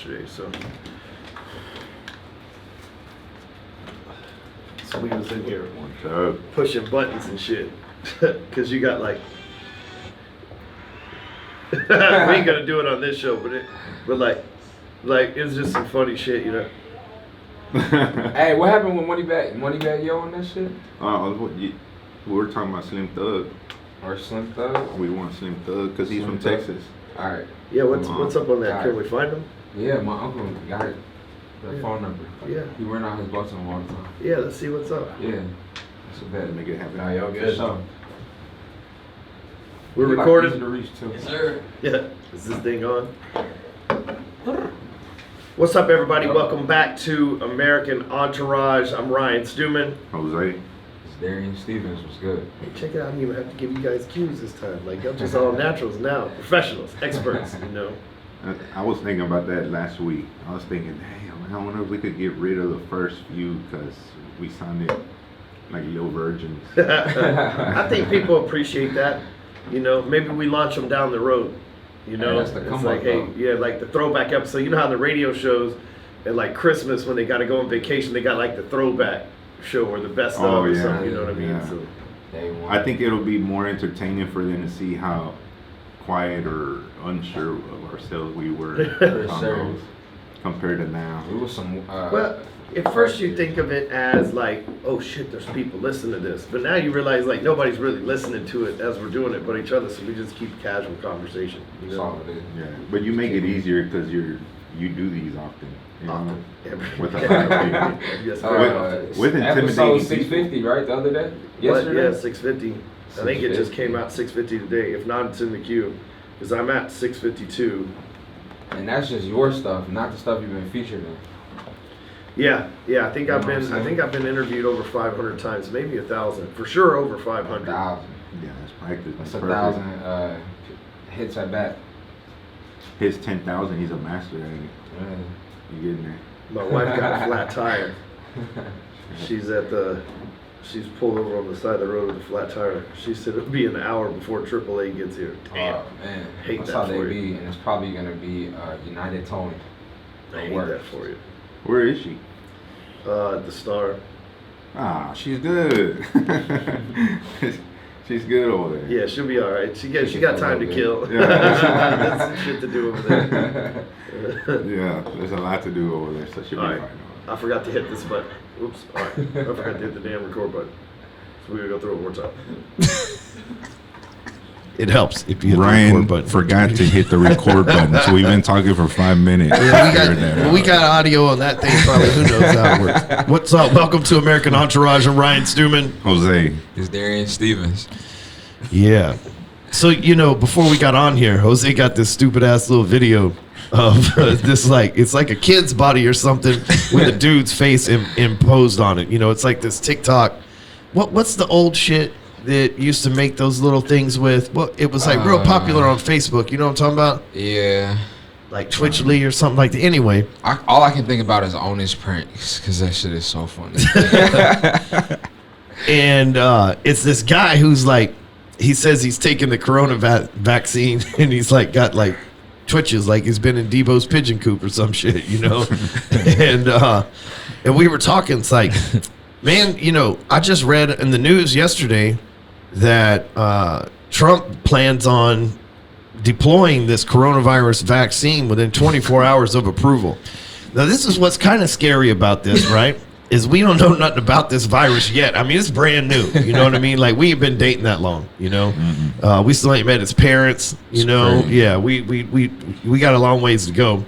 yesterday, so we was in here pushing buttons and shit, cause you got like, we ain't gonna do it on this show, but like it's just some funny shit, you know. Hey, what happened with Moneybag Yo on that shit? We were talking about Slim Thug. Or Slim Thug? We want Slim Thug because he's from Texas. All right. Yeah, what's up on that? Can we find him? Yeah, my uncle got the phone number. Yeah. He run out his boss on him all the time. Yeah, let's see what's up. Yeah. That's a bet. Make it happen. Nah, y'all good. So, we're recording. Like, easy to reach too. Yes, sir. Yeah. Is this thing on? What's up, everybody? Welcome back to American Entourage. I'm Ryan Stewman. Jose. It's Darian Stevens. Was good. Hey, check it out. I don't even have to give you guys cues this time. Like, y'all just all naturals now. Professionals, experts, you know. I was thinking about that last week. I was thinking, damn, I wonder if we could get rid of the first few because we sounded like little virgins. I think people appreciate that. You know, maybe we launch them down the road. You know, that's the it's come like, up, hey, though. yeah, like the throwback episode. You know how the radio shows at like Christmas when they got to go on vacation, they got like the throwback show or the best of or yeah, something. You know what I mean? yeah. So, I think it'll be more entertaining for them to see how quiet or unsure of ourselves we were on sure. those compared to now. It was some. well, at first you think of it as like, oh shit, there's people listening to this, but now you realize like nobody's really listening to it as we're doing it, but each other. So we just keep casual conversation. You That's know? all it is. Yeah, but you make it easier because you do these often. You know? Often. With a lot of people. Yes, with episode intimidating 650, right? The other day. But Yesterday. yeah, 650. I think it just came out 650 today. If not, it's in the queue. Because I'm at 652. And that's just your stuff, not the stuff you've been featured in. Yeah. I think You I've know what I'm been saying? interviewed over 500 times, maybe 1,000. For sure over 500. 1,000. Yeah, that's practice. That's Perfect. 1,000 hits at bat. His 10,000, he's a master at it. Yeah. You getting there? My wife got a flat tire. She's pulled over on the side of the road with a flat tire. She said it'll be an hour before AAA gets here. Oh man, Hate that's that how they for be, you. and it's probably gonna be United Towing. I hate that for you. Where is she? The Star. Ah, she's good. She's good over there. Yeah, she'll be all right. She got time to kill. Yeah. That's some shit to do over there. Yeah, there's a lot to do over there, so she'll be All right. fine. I forgot to hit this button. Oops. All right. I forgot to hit the damn record button. So we're going to go through it one more time. It helps if you hit the Ryan record button. forgot to hit the record button, so we've been talking for 5 minutes. Yeah, we got audio on that thing probably. Who knows how it works. What's up? Welcome to American Entourage. I'm Ryan Stewman. Jose. It's Darian Stevens. Yeah. So, before we got on here, Jose got this stupid ass little video of this, it's like a kid's body or something with a dude's face imposed on it. It's like this TikTok. What's the old shit that used to make those little things with? Well, it was like real popular on Facebook. You know what I'm talking about? Yeah. Like Twitchly or something like that. Anyway. All I can think about is Honest Pranks, because that shit is so funny. And it's this guy who's like, he says he's taking the corona vaccine and he's like got like twitches, like he's been in Debo's pigeon coop or some shit, and we were talking, it's like, man, I just read in the news yesterday that Trump plans on deploying this coronavirus vaccine within 24 hours of approval. Now, this is what's kind of scary about this, right? Is we don't know nothing about this virus yet. I mean, it's brand new. You know what I mean? Like, we ain't been dating that long, Mm-hmm. We still ain't met his parents, Crazy. Yeah, we got a long ways to go.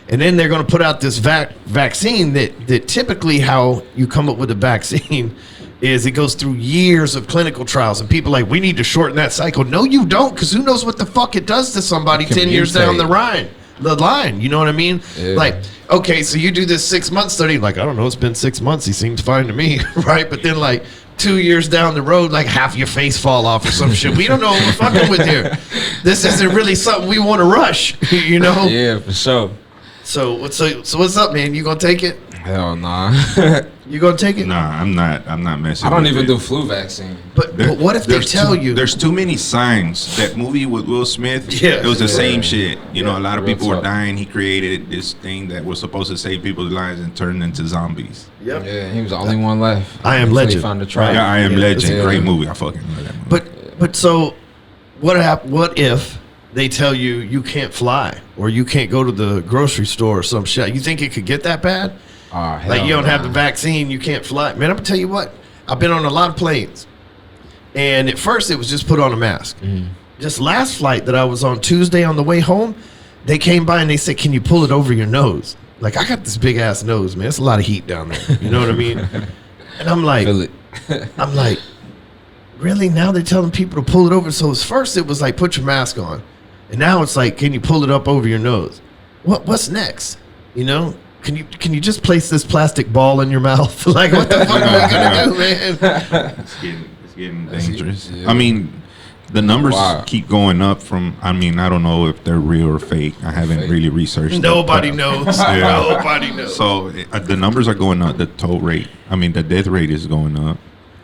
And then they're going to put out this vaccine that typically how you come up with a vaccine is it goes through years of clinical trials. And people are like, we need to shorten that cycle. No, you don't, because who knows what the fuck it does to somebody 10 years down the line. You know what I mean? Yeah. Like, okay, so you do this 6-month study. Like, I don't know, it's been 6 months. He seems fine to me, right? But then, like, 2 years down the road, like, half your face fall off or some shit. We don't know what we're fucking with here. This isn't really something we want to rush, Yeah, for sure. So what's up, man? You gonna take it? Hell nah. You gonna take it? Nah, I'm not messing. I don't with even it. do flu vaccine. But what if they There's tell too, you? There's too many signs. That movie with Will Smith, Yeah. it was the same shit. You know, a lot of Real people were talk. dying. He created this thing that was supposed to save people's lives and turned into zombies. Yep. Yeah, he was the only one left. I Am Until he Legend. Found the tribe. Yeah, I Am Yeah. Legend, Yeah. great movie. I fucking love that movie. But so, what if they tell you you can't fly or you can't go to the grocery store or some shit? You think it could get that bad? Oh, hell Like you don't have the nah. vaccine, you can't fly. Man, I'm gonna tell you what. I've been on a lot of planes, and at first it was just put on a mask. Just last flight that I was on Tuesday on the way home, they came by and they said, "Can you pull it over your nose?" Like I got this big ass nose, man. It's a lot of heat down there. You know what I mean? And I'm like, Feel it. I'm like, really? Now they're telling people to pull it over. So at first it was like, put your mask on, and now it's like, can you pull it up over your nose? What's next? You know? Can you just place this plastic ball in your mouth? Like what the fuck are we gonna do, man? It's getting dangerous. yeah. I mean, the numbers Wow. keep going up from. I mean, I don't know if they're real or fake. I haven't Fake. really researched. it, Nobody but- knows. Yeah. Nobody knows. So the numbers are going up. The toll rate. I mean, the death rate is going up.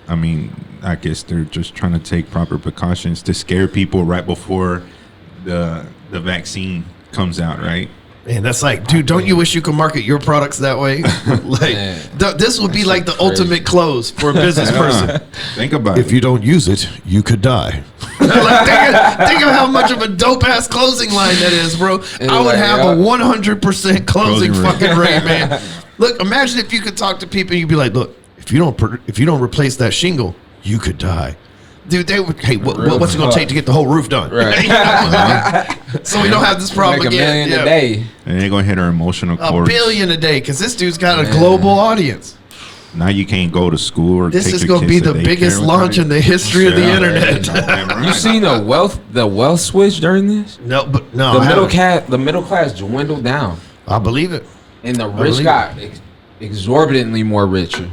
I mean, I guess they're just trying to take proper precautions to scare people right before the vaccine comes out, right? Man, that's like, dude, don't you wish you could market your products that way? Like, Man. this would be That's like the crazy. ultimate close for a business person. Yeah. Think about it. If you don't use it, you could die. Like, think of how much of a dope ass closing line that is, bro. I would like, have a 100% closing Closing rate. fucking rate, man. Look, imagine if you could talk to people and you'd be like, look, if you don't replace that shingle, you could die. Dude, they would. Hey, Real what's it gonna talk. take to get the whole roof done? Right. You know? So we don't have this problem Make $1 again. million Yeah. a day. and they're gonna hit our emotional A chords. billion a day, because this dude's got a Man. global audience. Now you can't go to school or This take is your going to be kids the to biggest daycare launch in without the history of the Yeah. internet. Damn right. You seen the wealth switch during this? No, but no, The I middle class dwindled down, I believe it. and the believe rich it. got exorbitantly more richer.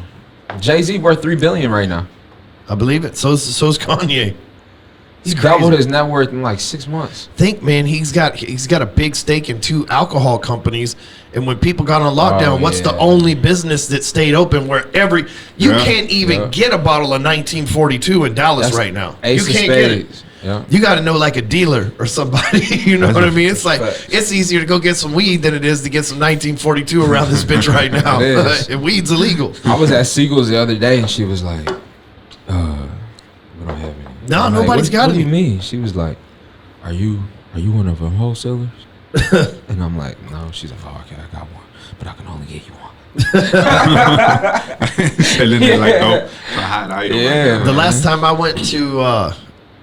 Jay-Z worth $3 billion right now. I believe it. So's Kanye. He It's doubled crazy. his net worth in like 6 months. Think, man, he's got a big stake in 2 alcohol companies, and when people got on lockdown, Oh, what's the yeah. only business that stayed open where you Yeah. can't even Yeah. get a bottle of 1942 in Dallas That's right now. Ace you of can't get it. Spades. Yeah. You got to know like a dealer or somebody. You know That's what I a mean? It's like fact. it's easier to go get some weed than it is to get some 1942 around this bitch right now. It is. And weed's illegal. I was at Siegel's the other day, and she was like, "We don't have any." No, I'm like, nobody's got What do any. you mean? She was like, "Are you one of them wholesalers?" And I'm like, "No." She's like, "Oh, okay, I got one, but I can only get you one." Selling it like dope. It's a hot item. Yeah. The last time I went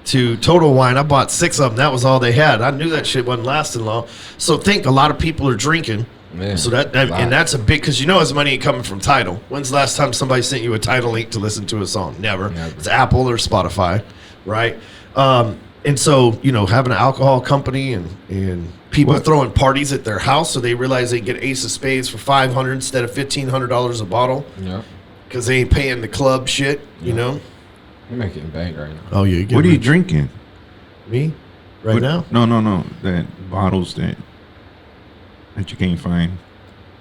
to Total Wine, I bought 6 of them. That was all they had. I knew that shit wasn't lasting long. So think a lot of people are drinking. Man, So and that's a big, because you know his money ain't coming from Tidal. When's the last time somebody sent you a Tidal link to listen to a song? Never. Never. It's Apple or Spotify, right? And so, having an alcohol company and people What? throwing parties at their house, so they realize they can get Ace of Spades for $500 instead of $1,500 a bottle yeah, because they ain't paying the club shit, you know? you're making bank right now. Oh, yeah. What are you drinking? Me? Right What- now? No. That bottles that you can't find.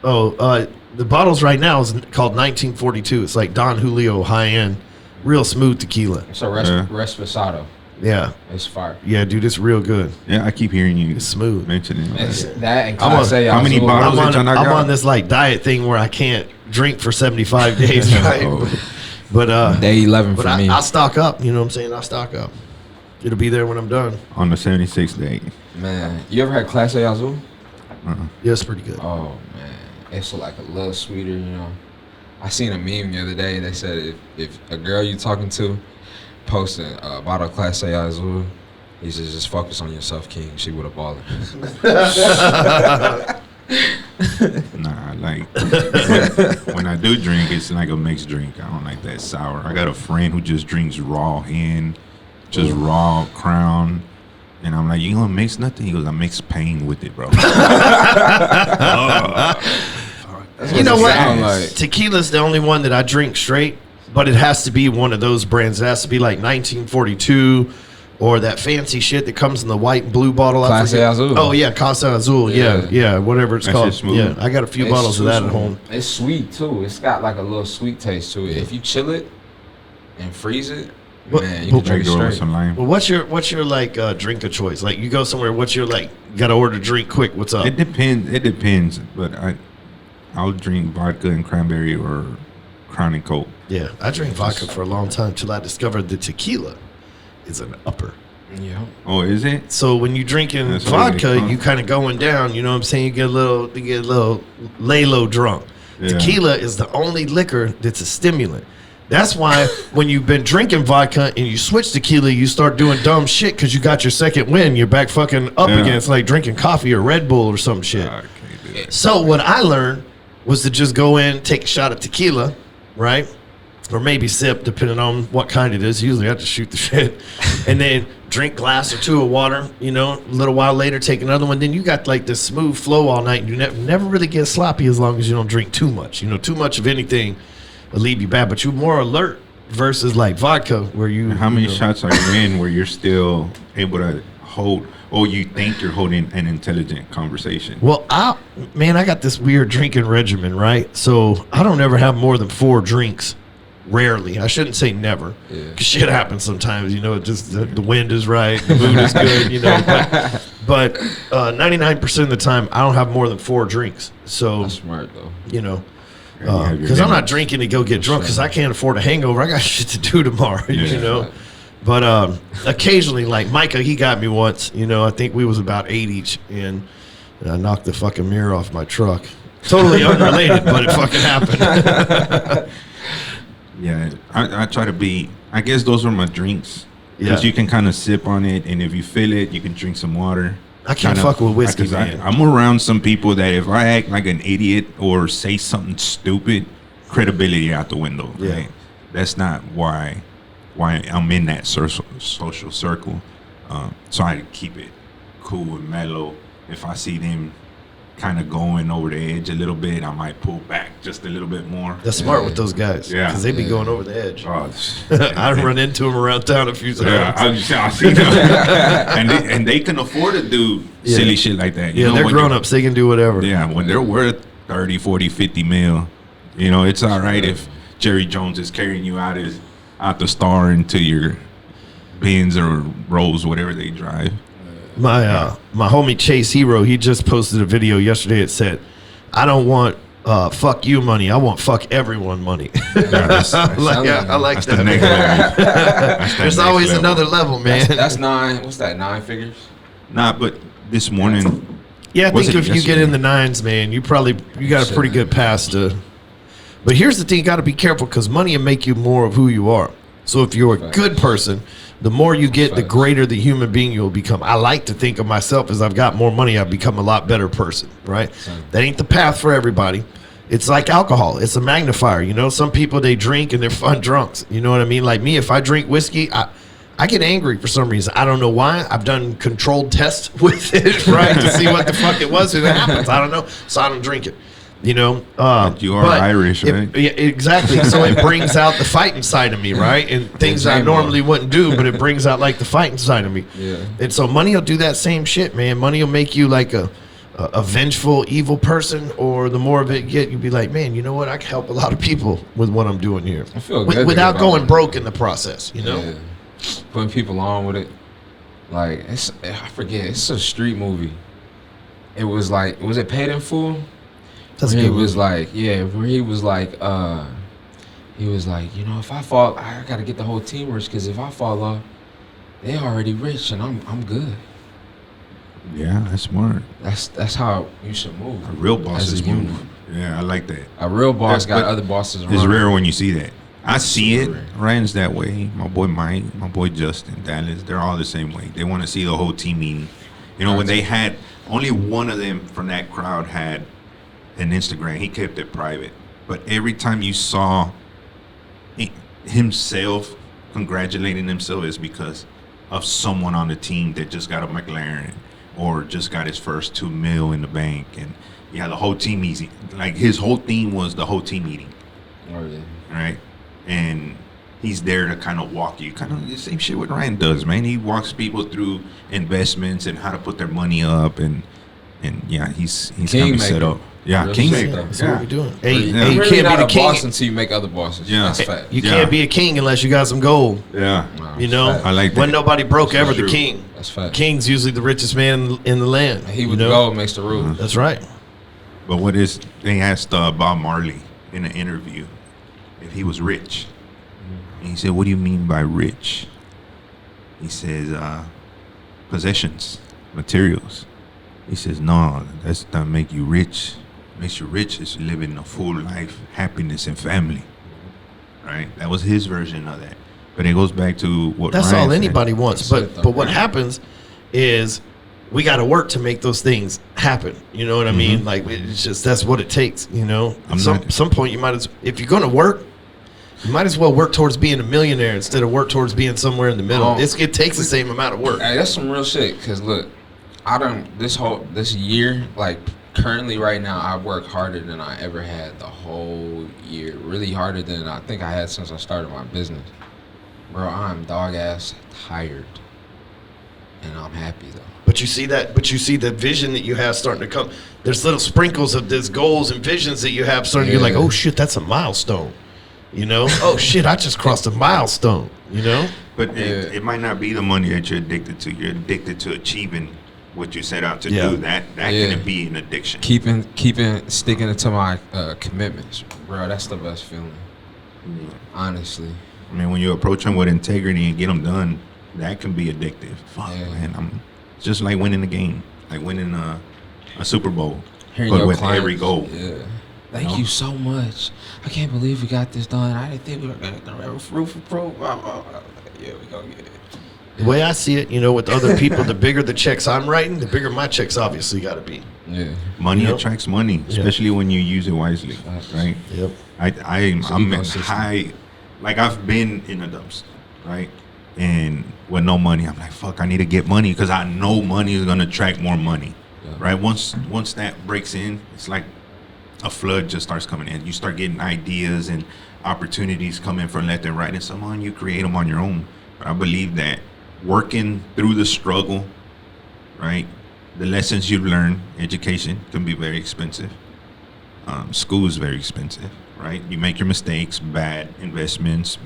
Oh, the bottles right now is called 1942. It's like Don Julio high end, real smooth tequila. It's a Yeah. Resposado. Yeah, It's fire. yeah, dude, it's real good. Yeah, I keep hearing you It's smooth. mentioning it. It's that and I'm on- Clase how many Azul. bottles? I'm Those that on, y'all I'm got? on this like diet thing where I can't drink for 75 days, right? Oh. But Day 11 but for me. I stock up. You know what I'm saying? I stock up. It'll be there when I'm done. On the 76th day. Man, you ever had Clase Azul? Yeah, it's pretty good. Oh man, it's like a little sweeter, you know. I seen a meme the other day. They said if a girl you talking to posting a bottle of Clase Azul, you should just focus on yourself, King. She would have baller. Nah, like when I do drink, it's like a mixed drink. I don't like that sour. I got a friend who just drinks raw hen, just raw Crown. And I'm like, you gonna mix nothing? He goes, I mix pain with it, bro. You know it what? sound like. Tequila's the only one that I drink straight, but it has to be one of those brands. It has to be like 1942 or that fancy shit that comes in the white and blue bottle. I Clase forget. Azul. Oh yeah, Casa Azul. Yeah, whatever it's That called. shit's smooth. Yeah, I got a few It's bottles of that at sweet. home. It's sweet too. It's got like a little sweet taste to it. If you chill it and freeze it, But- man, you but- can drink it Drink it with straight. some lime. Well, what's your like drink of choice? Like you go somewhere, what's your like? Got to order drink quick. What's up? It depends. But I'll drink vodka and cranberry or Crown and Coke. Yeah, I drank vodka for a long time till I discovered that tequila is an upper. Yeah. Oh, is it? So when you drinking That's what vodka, it is. you kind of going down. You know what I'm saying? You get a little lay low drunk. Yeah. Tequila is the only liquor that's a stimulant. That's why when you've been drinking vodka and you switch tequila, you start doing dumb shit because you got your second wind. You're back fucking up Yeah. against like drinking coffee or Red Bull or some shit. I can't do that. So what I learned was to just go in, take a shot of tequila, right? Or maybe sip, depending on what kind it is. Usually I have to shoot the shit. And then drink glass or two of water, you know, a little while later take another one. Then you got like this smooth flow all night. And you never really get sloppy as long as you don't drink too much. You know, too much of anything will leave you bad. But you're more alert versus like vodka where you... How many you know, shots are you in where you're still able to hold, or you think you're holding an intelligent conversation? Well, I got this weird drinking regimen, right? So I don't ever have more than 4 drinks. Rarely. I shouldn't say never. Yeah. 'Cause shit happens sometimes, you know, it just the wind is right, the mood is good, you know. But 99% of the time, I don't have more than 4 drinks. So, That's smart though. you know, And you have your because I'm not limits. drinking to go get drunk because I can't afford a hangover. I got shit to do tomorrow, you Yeah. know. But occasionally, like Micah, he got me once, you know, I think we was about 8 each, and I knocked the fucking mirror off my truck. Totally unrelated, but it fucking happened. Yeah, I try to be. I guess those are my drinks. Because Yeah. you can kind of sip on it, and if you feel it, you can drink some water. I can't Kinda- fuck with whiskey, 'cause man. I'm around some people that if I act like an idiot or say something stupid, credibility out the window. Yeah. Right? That's not why I'm in that social circle. So I keep it cool and mellow. If I see them kind of going over the edge a little bit, I might pull back just a little bit more. That's smart with those guys. Yeah. Because they be Yeah. going over the edge. Oh, I run into them around town a few times. yeah, I see them. and they can afford to do silly shit like that. You Yeah, know, they're when grown you- ups. They can do whatever. Yeah, when they're worth 30, 40, 50 mil, you know, it's all right if Jerry Jones is carrying you out the Star into your Benz or Rolls, whatever they drive. My homie Chase Hero, he just posted a video yesterday. It said, "I don't want fuck you money. I want fuck everyone money." Yeah, that's I like that's that. the next level. That's that There's next always level. another level, man. That's 9. What's that? 9 figures? Nah, but this morning, Yeah, I Was think it if you get yesterday? in the 9s, man, you got a pretty good pass to. But here's the thing: you got to be careful because money will make you more of who you are. So if you're a Facts. good person, the more you get, the Facts. greater the human being you'll become. I like to think of myself as I've got more money, I've become a lot better person. Right? Same. That ain't the path for everybody. It's like alcohol. It's a magnifier. You know, some people they drink and they're fun drunks. You know what I mean? Like me, if I drink whiskey, I get angry for some reason. I don't know why. I've done controlled tests with it, right, to see what the fuck it was, and it happens. I don't know, so I don't drink it. You know, But you are Irish, right? Yeah, exactly. So it brings out the fighting side of me, right, and things I Exactly. normally wouldn't do, but it brings out like the fighting side of me. Yeah. And so money will do that same shit, man. Money will make you like a vengeful, evil person, or the more of it you get, you'll be like, man, you know what? I can help a lot of people with what I'm doing here. I feel good without about going it. broke in the process, you know? Yeah. Putting people on with it. Like, I forget. It's a street movie. It was like, was it Paid in Full? That's Where good. he was like, yeah, where he was like, you know, if I fall, I gotta get the whole team rich because if I fall off, they already rich and I'm good. yeah, that's smart. That's how you should move. A real boss as is a unit. move. Yeah, I like that. A real boss Yeah, got but other bosses around. It's rare when you see that. I see it. Super rare. Ryan's that way. My boy Mike, my boy Justin, Dallas, they're all the same way. They want to see the whole team meeting. You know, when they had only one of them from that crowd had an Instagram, he kept it private. But every time you saw himself congratulating himself is because of someone on the team that just got a McLaren or just got his first $2 million in the bank. And yeah, the whole team meeting. Like his whole theme was the whole team meeting. Oh, yeah. Right, and he's there to kind of walk you. Kind of the same shit what Ryan does, man. He walks people through investments and how to put their money up, and yeah, he's got me set up. Yeah, Really kingmaker. That's what we're doing. Hey, Yeah. hey, You're you really can't not be a the king. boss until you make other bosses. Yeah. That's fact. You Yeah. can't be a king unless you got some gold. Yeah, Nah, You that's know, fact. I like that. when nobody broke ever, the true. king. That's fact. King's usually the richest man in the land. He you with know? the gold makes the rules. That's right. But they asked Bob Marley in an interview if he was rich. And he said, "What do you mean by rich?" He says, "Possessions, materials." He says, "No, that's not make you rich. What makes you rich is living a full life, happiness, and family." Right? That was his version of that. But it goes back to what That's Ryan all said. anybody wants. That's it, But though, what right? happens is we got to work to make those things happen. You know what I mean? Like it's just that's what it takes. You know, I'm some not- some point you might as if you're going to work, you might as well work towards being a millionaire instead of work towards being somewhere in the middle. Oh. It takes the same amount of work. Hey, that's some real shit. Cause look, this year, like currently right now, I work harder than I ever had the whole year. Really harder than I think I had since I started my business. Bro, I'm dog ass tired, and I'm happy though. But you see that. But you see the vision that you have starting to come. There's little sprinkles of these goals and visions that you have starting. You're like, Yeah. oh shit, that's a milestone. You know? Oh shit, I just crossed a milestone. You know? But Yeah. it might not be the money that you're addicted to. You're addicted to achieving what you set out to Yeah. do. That Yeah. can be an addiction. Sticking to my commitments, bro. That's the best feeling, honestly. I mean, when you approach them with integrity and get them done, that can be addictive. Fuck, Yeah. man. It's just like winning a game, like winning a Super Bowl, Hearing but your with clients, every goal. Yeah. Thank know? you so much. I can't believe we got this done. I didn't think we were gonna roof approved. Yeah, we gonna get it. The way I see it, you know, with other people, the bigger the checks I'm writing, the bigger my checks obviously got to be. Yeah. Money You know? attracts money, especially when you use it wisely, Facts. right? Yep. I'm ecosystem. high, like I've been in a dumpster, right? And with no money, I'm like, fuck, I need to get money because I know money is gonna attract more money, Yeah. right? Once that breaks in, it's like a flood just starts coming in. You start getting ideas and opportunities coming from left and right, and somehow you create them on your own. I believe that working through the struggle, right? The lessons you learn, education can be very expensive. School is very expensive, right? You make your mistakes, bad investments,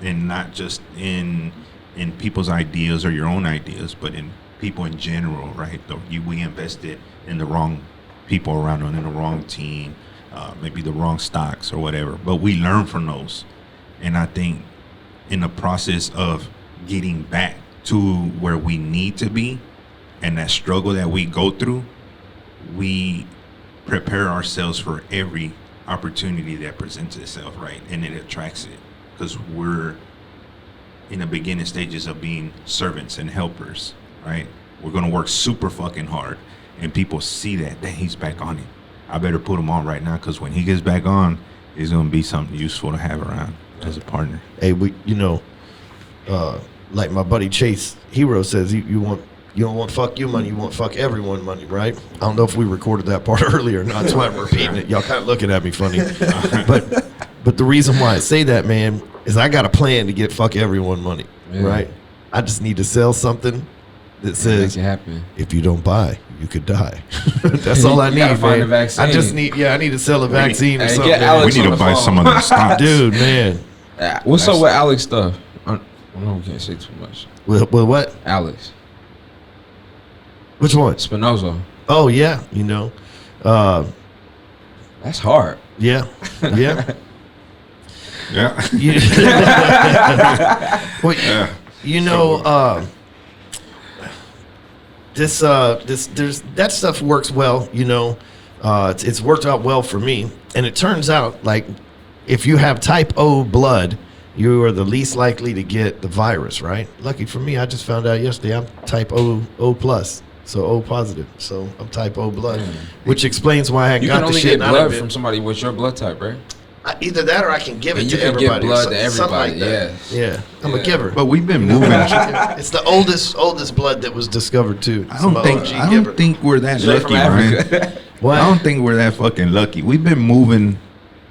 and not just in people's ideas or your own ideas, but in people in general, right? We invested in the wrong people around us, in the wrong team, maybe the wrong stocks or whatever. But we learn from those, and I think in the process of getting back to where we need to be, and that struggle that we go through, we prepare ourselves for every opportunity that presents itself, right? And it attracts it because we're in the beginning stages of being servants and helpers, right? We're gonna work super fucking hard, and people see that. Dang, he's back on it. I better put him on right now because when he gets back on, he's gonna be something useful to have around as a partner. Hey, like my buddy Chase Hero says, you don't want fuck you money, you want fuck everyone money, right? I don't know if we recorded that part earlier or not. That's why I'm repeating it. Y'all kind of looking at me funny, but the reason why I say that, man, is I got a plan to get fuck everyone money, Yeah. right? I just need to sell something that Make says it happen. if you don't buy, you could die. That's all I You need, gotta find man. a vaccine. I just need, I need to sell a vaccine or Hey, something. get man. Alex We need on to the buy phone. some of the stocks. Dude, man. What's up with Alex stuff? I know we can't say too much. Well, what? Alex Which one? Spinoza. Oh yeah, you know, That's hard. yeah, yeah. Yeah. Well, Yeah. you know, there's that stuff works well. You know, it's worked out well for me, and it turns out like if you have type O blood, you are the least likely to get the virus. Right? Lucky for me, I just found out yesterday I'm type O plus. So O positive, so I'm type O blood, which explains why I You got can the only shit. get and I blood done from somebody with your blood type, right? either that or I can give it And to you can everybody. give or blood something- to something everybody. like that. Yes. Yeah, I'm a Yeah. giver. But we've been moving. It's the oldest blood that was discovered too. I don't think we're that Straight lucky, from man. Africa. What? I don't think we're that fucking lucky. We've been moving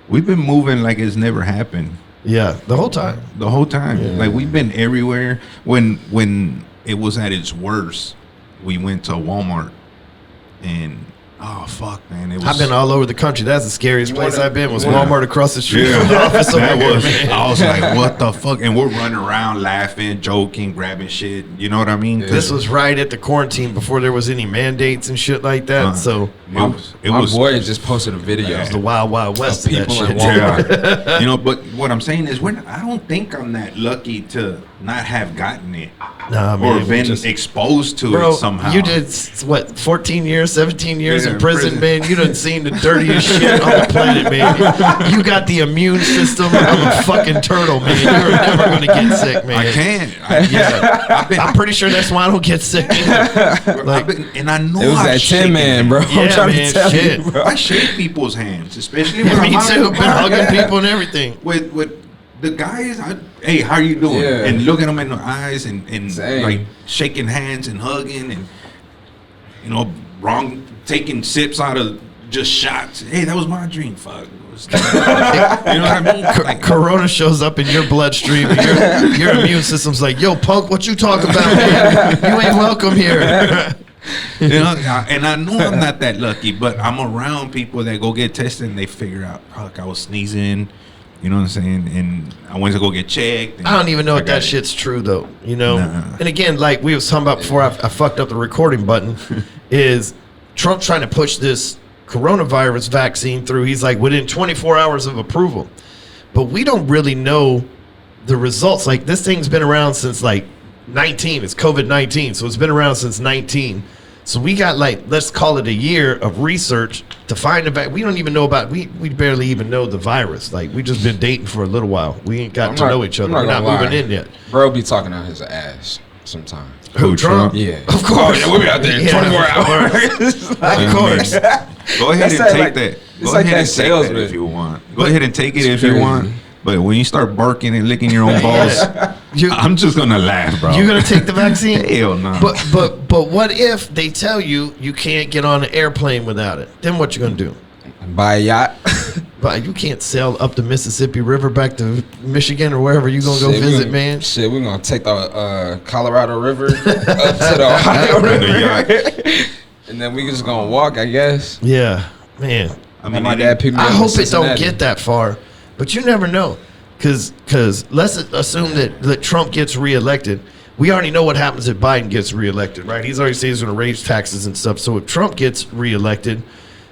like it's never happened Yeah, the whole time. The whole time. Yeah. Like we've been everywhere. When it was at its worst, we went to Walmart and oh fuck, man. It was I've been all over the country. That's the scariest place I've been. Was Yeah. Walmart across the street Yeah. from the office over That here, was, man. I was like, what the fuck? And we're running around laughing, joking, grabbing shit. You know what I mean? 'Cause This was right at the quarantine before there was any mandates and shit like that. So it My was boy just posted a video. it was the wild, wild west of that people shit. in Walmart. Yeah. You know, but what I'm saying is, I don't think I'm that lucky to not have gotten it Nah, or man, been just- exposed to Bro, it somehow. you did what? 14 years, 17 years Yeah, in prison, prison. man. You done seen the dirtiest shit on the planet, man. You got the immune system of a fucking turtle, man. You're never gonna get sick, man. I can't. I'm pretty sure that's why I don't get sick. Either. I've been, and I know It was I've that shaken 10 man, bro. Yeah, I'm trying man, to tell shit. you, bro. I shake people's hands, especially when Yeah, I'm me out too. in the Been park. hugging Yeah. people and everything. With the guys, hey, how you doing? Yeah. And looking them in the eyes and Same. like shaking hands and hugging and taking sips out of just shots. Hey, that was my drink. Fuck. You know what I mean? Like, Corona shows up in your bloodstream, and your immune system's like, "Yo, punk, what you talking about, man? You ain't welcome here." and I know I'm not that lucky, but I'm around people that go get tested and they figure out, fuck, I was sneezing. You know what I'm saying? And I went to go get checked. And I don't even know I if got that it. shit's true though. You know. Nah. And again, like we was talking about before, I fucked up the recording button. Is Trump trying to push this coronavirus vaccine through? He's like within 24 hours of approval, but we don't really know the results. Like this thing's been around since like 19. It's COVID-19, so it's been around since 19. So we got like, let's call it a year of research to find a vaccine. We don't even know about, we barely even know the virus. Like we just been dating for a little while. We ain't got to know each other. We're not moving in yet. Bro be talking out his ass sometimes. Who, Trump? Yeah. Of course. Oh, yeah, we be out there Yeah, 24 of hours. Of course. Go ahead That's and take like- that. it's Go like ahead that and take that salesman. if you want. Go ahead and take it It's if you crazy. want. But when you start barking and licking your own balls, You- I'm just gonna laugh, bro. You gonna take the vaccine? Hell no. But what if they tell you you can't get on an airplane without it? Then what you gonna do? Buy a yacht. But you can't sail up the Mississippi River back to Michigan or wherever you gonna go Shit, we visit, gonna- man. Shit, we're gonna take the Colorado River up to the Ohio In the River. And then we just gonna walk, I guess. Yeah, man. I mean, My dad picked me I up in hope it don't Cincinnati. get that far, but you never know. Cause let's assume that Trump gets reelected. We already know what happens if Biden gets reelected, right? He's already said he's going to raise taxes and stuff. So if Trump gets reelected,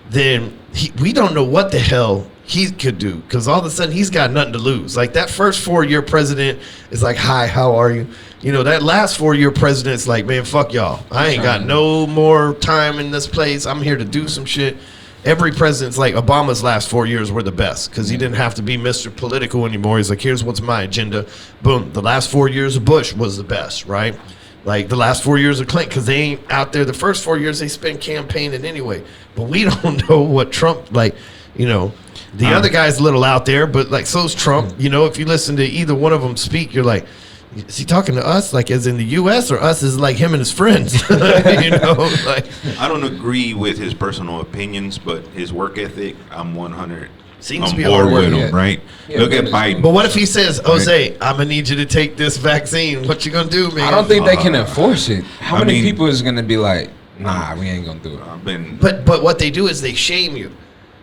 then we don't know what the hell he could do, because all of a sudden he's got nothing to lose. Like that first 4-year president is like, "Hi, how are you?" You know, that last 4-year president's like, "Man, fuck y'all. I ain't got no more time in this place. I'm here to do some shit." Every president's like, Obama's last 4 years were the best because he didn't have to be Mr. Political anymore. He's like, here's what's my agenda. Boom. The last 4 years of Bush was the best, right? Like the last 4 years of Clinton, because they ain't out there. The first 4 years they spent campaigning anyway. But we don't know what Trump, like, you know, the other guy's a little out there, but like so's Trump. You know, if you listen to either one of them speak, you're like, is he talking to us, like as in the U.S., or us as like him and his friends? You know, like I don't agree with his personal opinions, but his work ethic, I'm 100 Seems on to be board hard work, with him, yeah. right? Yeah, Look at but Biden. But what if he says, Jose, I'm gonna need you to take this vaccine? What you gonna do, man? I don't think they can enforce it. How I many mean- people is gonna be like, nah, we ain't gonna do it? I've been But what they do is they shame you.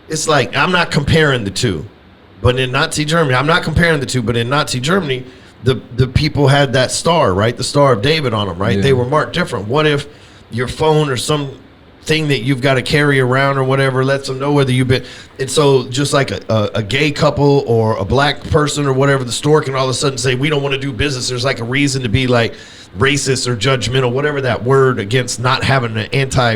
It's like, I'm not comparing the two, but in Nazi Germany, I'm not comparing the two, but in Nazi Germany, the people had that star, right? The Star of David on them, right? Yeah. They were marked different. What if your phone or some thing that you've got to carry around or whatever lets them know whether you've been? And so just like a gay couple or a black person or whatever, the store can all of a sudden say, we don't want to do business. There's like a reason to be like racist or judgmental, whatever that word, against not having an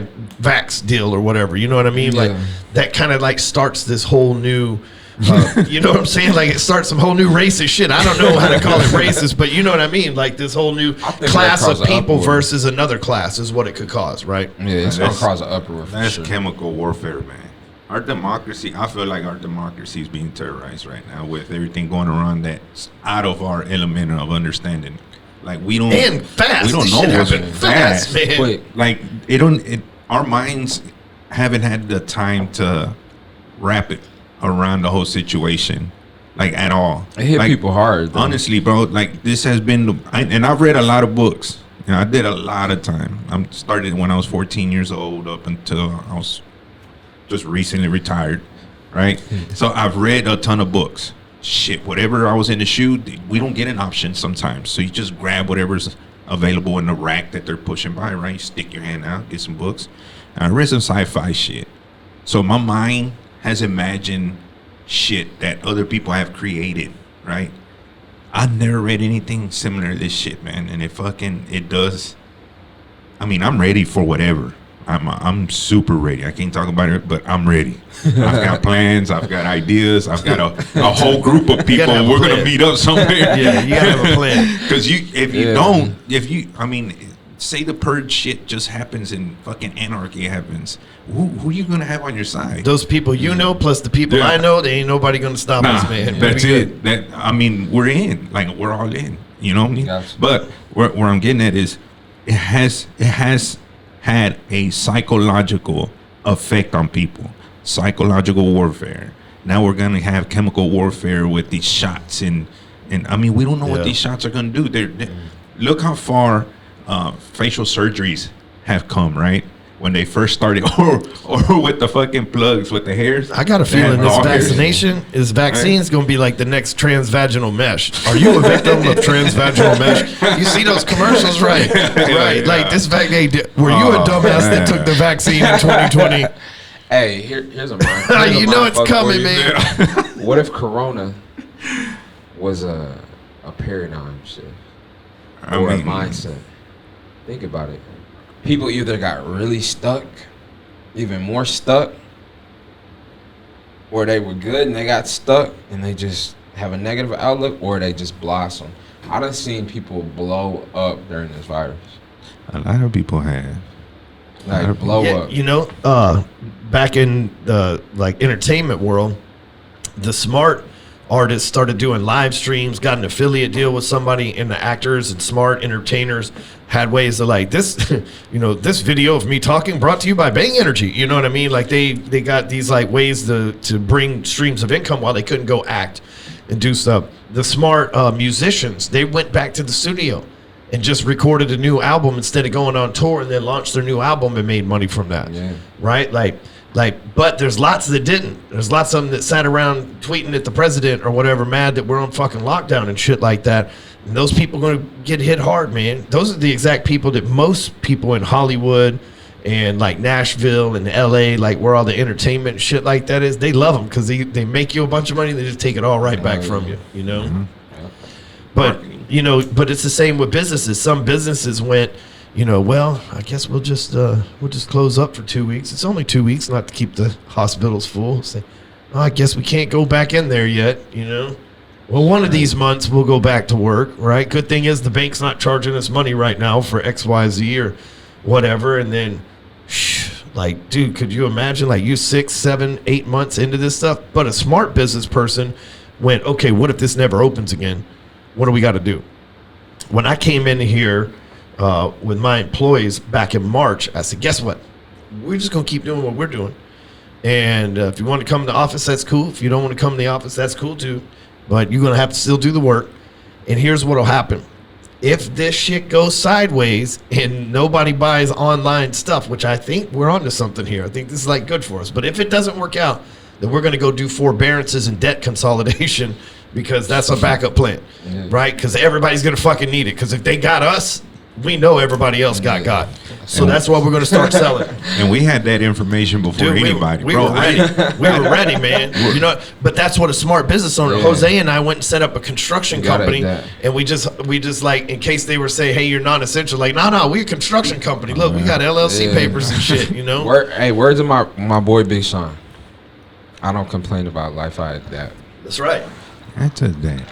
anti-vax deal or whatever. You know what I mean? Like Yeah. that kind of like starts this whole new, you know what I'm saying? Like it starts some whole new racist shit. I don't know how to call it racist, but you know what I mean? Like this whole new think class that of causes an people uproar. versus another class is what it could cause, right? Yeah, it's gonna That's- cause an uproar for That's sure. chemical warfare, man. Our democracy, I feel like our democracy is being terrorized right now with everything going around that's out of our element of understanding. Like we don't, And fast. we don't This know shit what's happened fast, man. Quick. Like our minds haven't had the time to wrap it around the whole situation. like at all. It hit Like, people hard. Though. honestly, bro. Like this has been, and I've read a lot of books. You know, I did a lot of time. I started when I was 14 years old up until I was just recently retired, right? So I've read a ton of books. Shit, whatever I was in the shoe, we don't get an option sometimes. So you just grab whatever's available in the rack that they're pushing by, right? You stick your hand out, get some books. And I read some sci-fi shit. So my mind has imagined shit that other people have created, right? I've never read anything similar to this shit, man. And it does. I mean, I'm ready for whatever. I'm super ready. I can't talk about it, but I'm ready. I've got plans. I've got ideas. I've got a whole group of people. We're going to meet up somewhere. Yeah, you got to have a plan. Because I mean, say the purge shit just happens and fucking anarchy happens. Who are you going to have on your side? Those people you know, plus the people I know, they ain't nobody going to stop us, man. That's it. We're in. Like, we're all in. You know what I mean? Gotcha. But where I'm getting at is it has had a psychological effect on people. Psychological warfare. Now we're going to have chemical warfare with these shots. And I mean, we don't know what these shots are going to do. Look how far facial surgeries have come, right? When they first started, or with the fucking plugs with the hairs. I got a feeling this vaccine is going to be like the next transvaginal mesh. Are you a victim of transvaginal mesh? You see those commercials, right? Right. Like this vaccine. Were you a dumbass that took the vaccine in 2020? Hey, here's a mind. You know it's coming, man. What if Corona was a paradigm shift or a mindset? Think about it. People either got really stuck, even more stuck, or they were good and they got stuck and they just have a negative outlook, or they just blossom. I done seen people blow up during this virus. A lot of people have. Like blow up. You know, back in the like entertainment world, the smart artists started doing live streams, got an affiliate deal with somebody, and the actors and smart entertainers had ways of like this, you know, this video of me talking brought to you by Bang Energy. You know what I mean? Like they got these like ways to bring streams of income while they couldn't go act and do stuff. The smart musicians, they went back to the studio and just recorded a new album instead of going on tour, and then launched their new album and made money from that. Yeah. Right? Like, but there's lots that didn't. There's lots of them that sat around tweeting at the president or whatever, mad that we're on fucking lockdown and shit like that. And those people are going to get hit hard, man. Those are the exact people that most people in Hollywood and like Nashville and LA, like where all the entertainment and shit like that is, they love them because they make you a bunch of money. They just take it all right back from you, you know? Mm-hmm. But, you know, but it's the same with businesses. Some businesses went, you know, well, I guess we'll just close up for 2 weeks. It's only 2 weeks, not to keep the hospitals full. Say, oh, I guess we can't go back in there yet, you know. Well, one of these months we'll go back to work, right? Good thing is the bank's not charging us money right now for XYZ or whatever. And then, like, dude, could you imagine like you 6, 7, 8 months into this stuff? But a smart business person went, okay, what if this never opens again? What do we got to do? When I came in here with my employees back in March, I said, guess what? We're just going to keep doing what we're doing. And if you want to come to the office, that's cool. If you don't want to come to the office, that's cool too. But you're going to have to still do the work. And here's what will happen. If this shit goes sideways and nobody buys online stuff, which I think we're onto something here. I think this is like good for us. But if it doesn't work out, then we're going to go do forbearances and debt consolidation because that's a backup plan, right? Because everybody's going to fucking need it. Because if they got us, we know everybody else got. So that's why we're going to start selling. And we had that information before anybody. We were ready. We were ready, man. You know, but that's what a smart business owner. Jose and I went and set up a construction company, and we just like, in case they were saying, hey, you're non-essential, like, no, we're a construction company. Look, we got LLC papers and shit, you know? Words of my boy Big Sean. I don't complain about life. I adapt. That's right. That's a damn.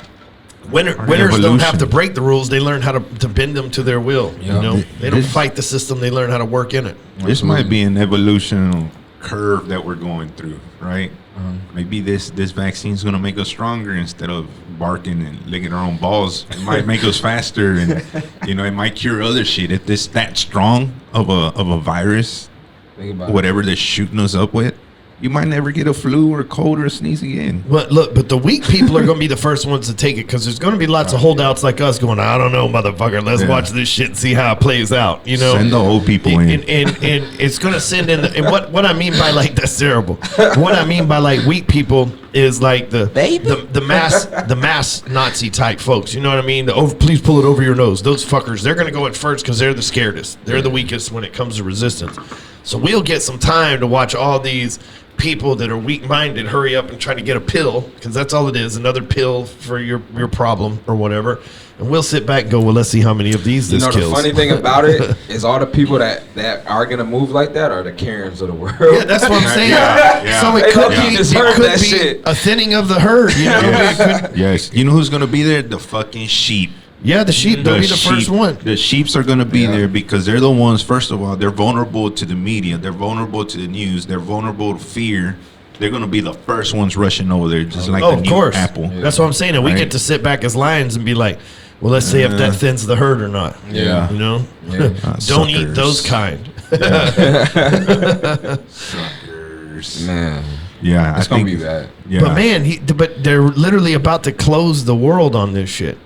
Winners don't have to break the rules. They learn how to bend them to their will. You know, they don't fight the system. They learn how to work in it. This might be an evolutional curve that we're going through, right? Maybe this vaccine is going to make us stronger instead of barking and licking our own balls. It might make us faster, and you know, it might cure other shit. If this that strong of a virus, whatever they're shooting us up with, you might never get a flu or cold or sneeze again. But look, but the weak people are going to be the first ones to take it because there's going to be lots of holdouts like us going, I don't know, motherfucker. Let's watch this shit and see how it plays out. You know, Send the old people in. and it's going to send in. And what I mean by like that's terrible. What I mean by like weak people is like the mass Nazi type folks. You know what I mean? Please pull it over your nose. Those fuckers. They're going to go at first because they're the scaredest. They're the weakest when it comes to resistance. So we'll get some time to watch all these people that are weak-minded hurry up and try to get a pill, because that's all it is, another pill for your problem or whatever. And we'll sit back and go, well, let's see how many of these this kills. The funny thing about it is all the people that are going to move like that are the Karens of the world. Yeah, that's what I'm saying. Yeah. So it could be a thinning of the herd. You know? Yes. You know who's going to be there? The fucking sheep. Yeah, the sheep, they'll be the first one. The sheeps are going to be there because they're the ones, first of all, they're vulnerable to the media. They're vulnerable to the news. They're vulnerable to fear. They're going to be the first ones rushing over there, just like the new Apple. Yeah. That's what I'm saying. And we get to sit back as lions and be like, well, let's see if that thins the herd or not. Yeah. You know? Yeah. Don't eat those kind. Suckers. Man. Yeah. It's going to be bad. Yeah. But man, but they're literally about to close the world on this shit.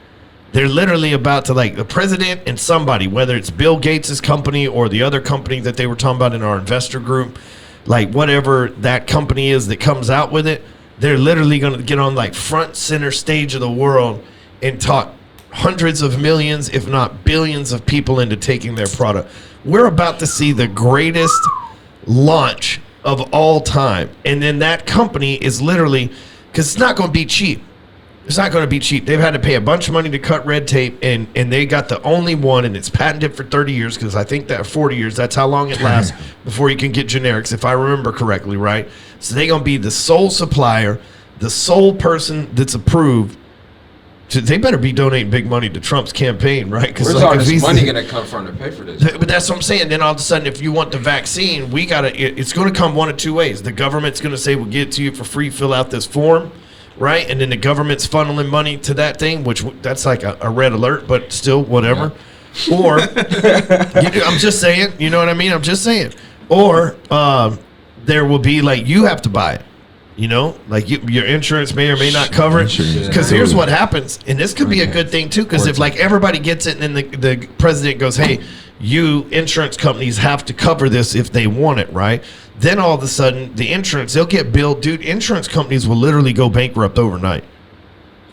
They're literally about to, like, the president and somebody, whether it's Bill Gates' company or the other company that they were talking about in our investor group, like whatever that company is that comes out with it, they're literally going to get on like front center stage of the world and talk hundreds of millions, if not billions of people into taking their product. We're about to see the greatest launch of all time. And then that company is literally, because it's not going to be cheap. It's not going to be cheap. They've had to pay a bunch of money to cut red tape, and they got the only one, and it's patented for 30 years because I think that 40 years, that's how long it lasts before you can get generics, if I remember correctly, right? So they're going to be the sole supplier, the sole person that's approved. They better be donating big money to Trump's campaign, right? Where's all this money going to come from to pay for this? But that's what I'm saying. Then all of a sudden, if you want the vaccine, it's going to come one of two ways. The government's going to say, we'll give it to you for free, fill out this form. Right, and then the government's funneling money to that thing, which that's like a red alert, but still whatever. Yeah. Or I'm just saying, you know what I mean? I'm just saying. Or there will be like you have to buy it. You know, like your insurance may or may not cover it. Because here's what happens, and this could be a good thing too. Because if like everybody gets it, and then the president goes, "Hey, you insurance companies have to cover this if they want it," right? Then all of a sudden, the insurance, they'll get billed. Dude, insurance companies will literally go bankrupt overnight.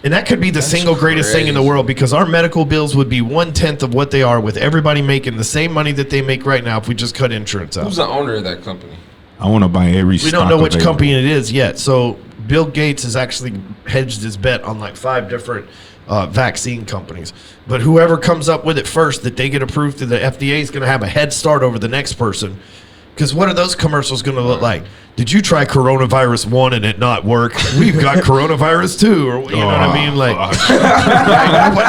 And that could be the single greatest thing in the world, because our medical bills would be 1/10 of what they are with everybody making the same money that they make right now if we just cut insurance out. Who's the owner of that company? I want to buy every We don't know which company it is yet. So Bill Gates has actually hedged his bet on like 5 different vaccine companies. But whoever comes up with it first that they get approved through the FDA is going to have a head start over the next person. Because what are those commercials going to look like? Did you try coronavirus 1 and it not work? We've got coronavirus 2, or you know what I mean? Like,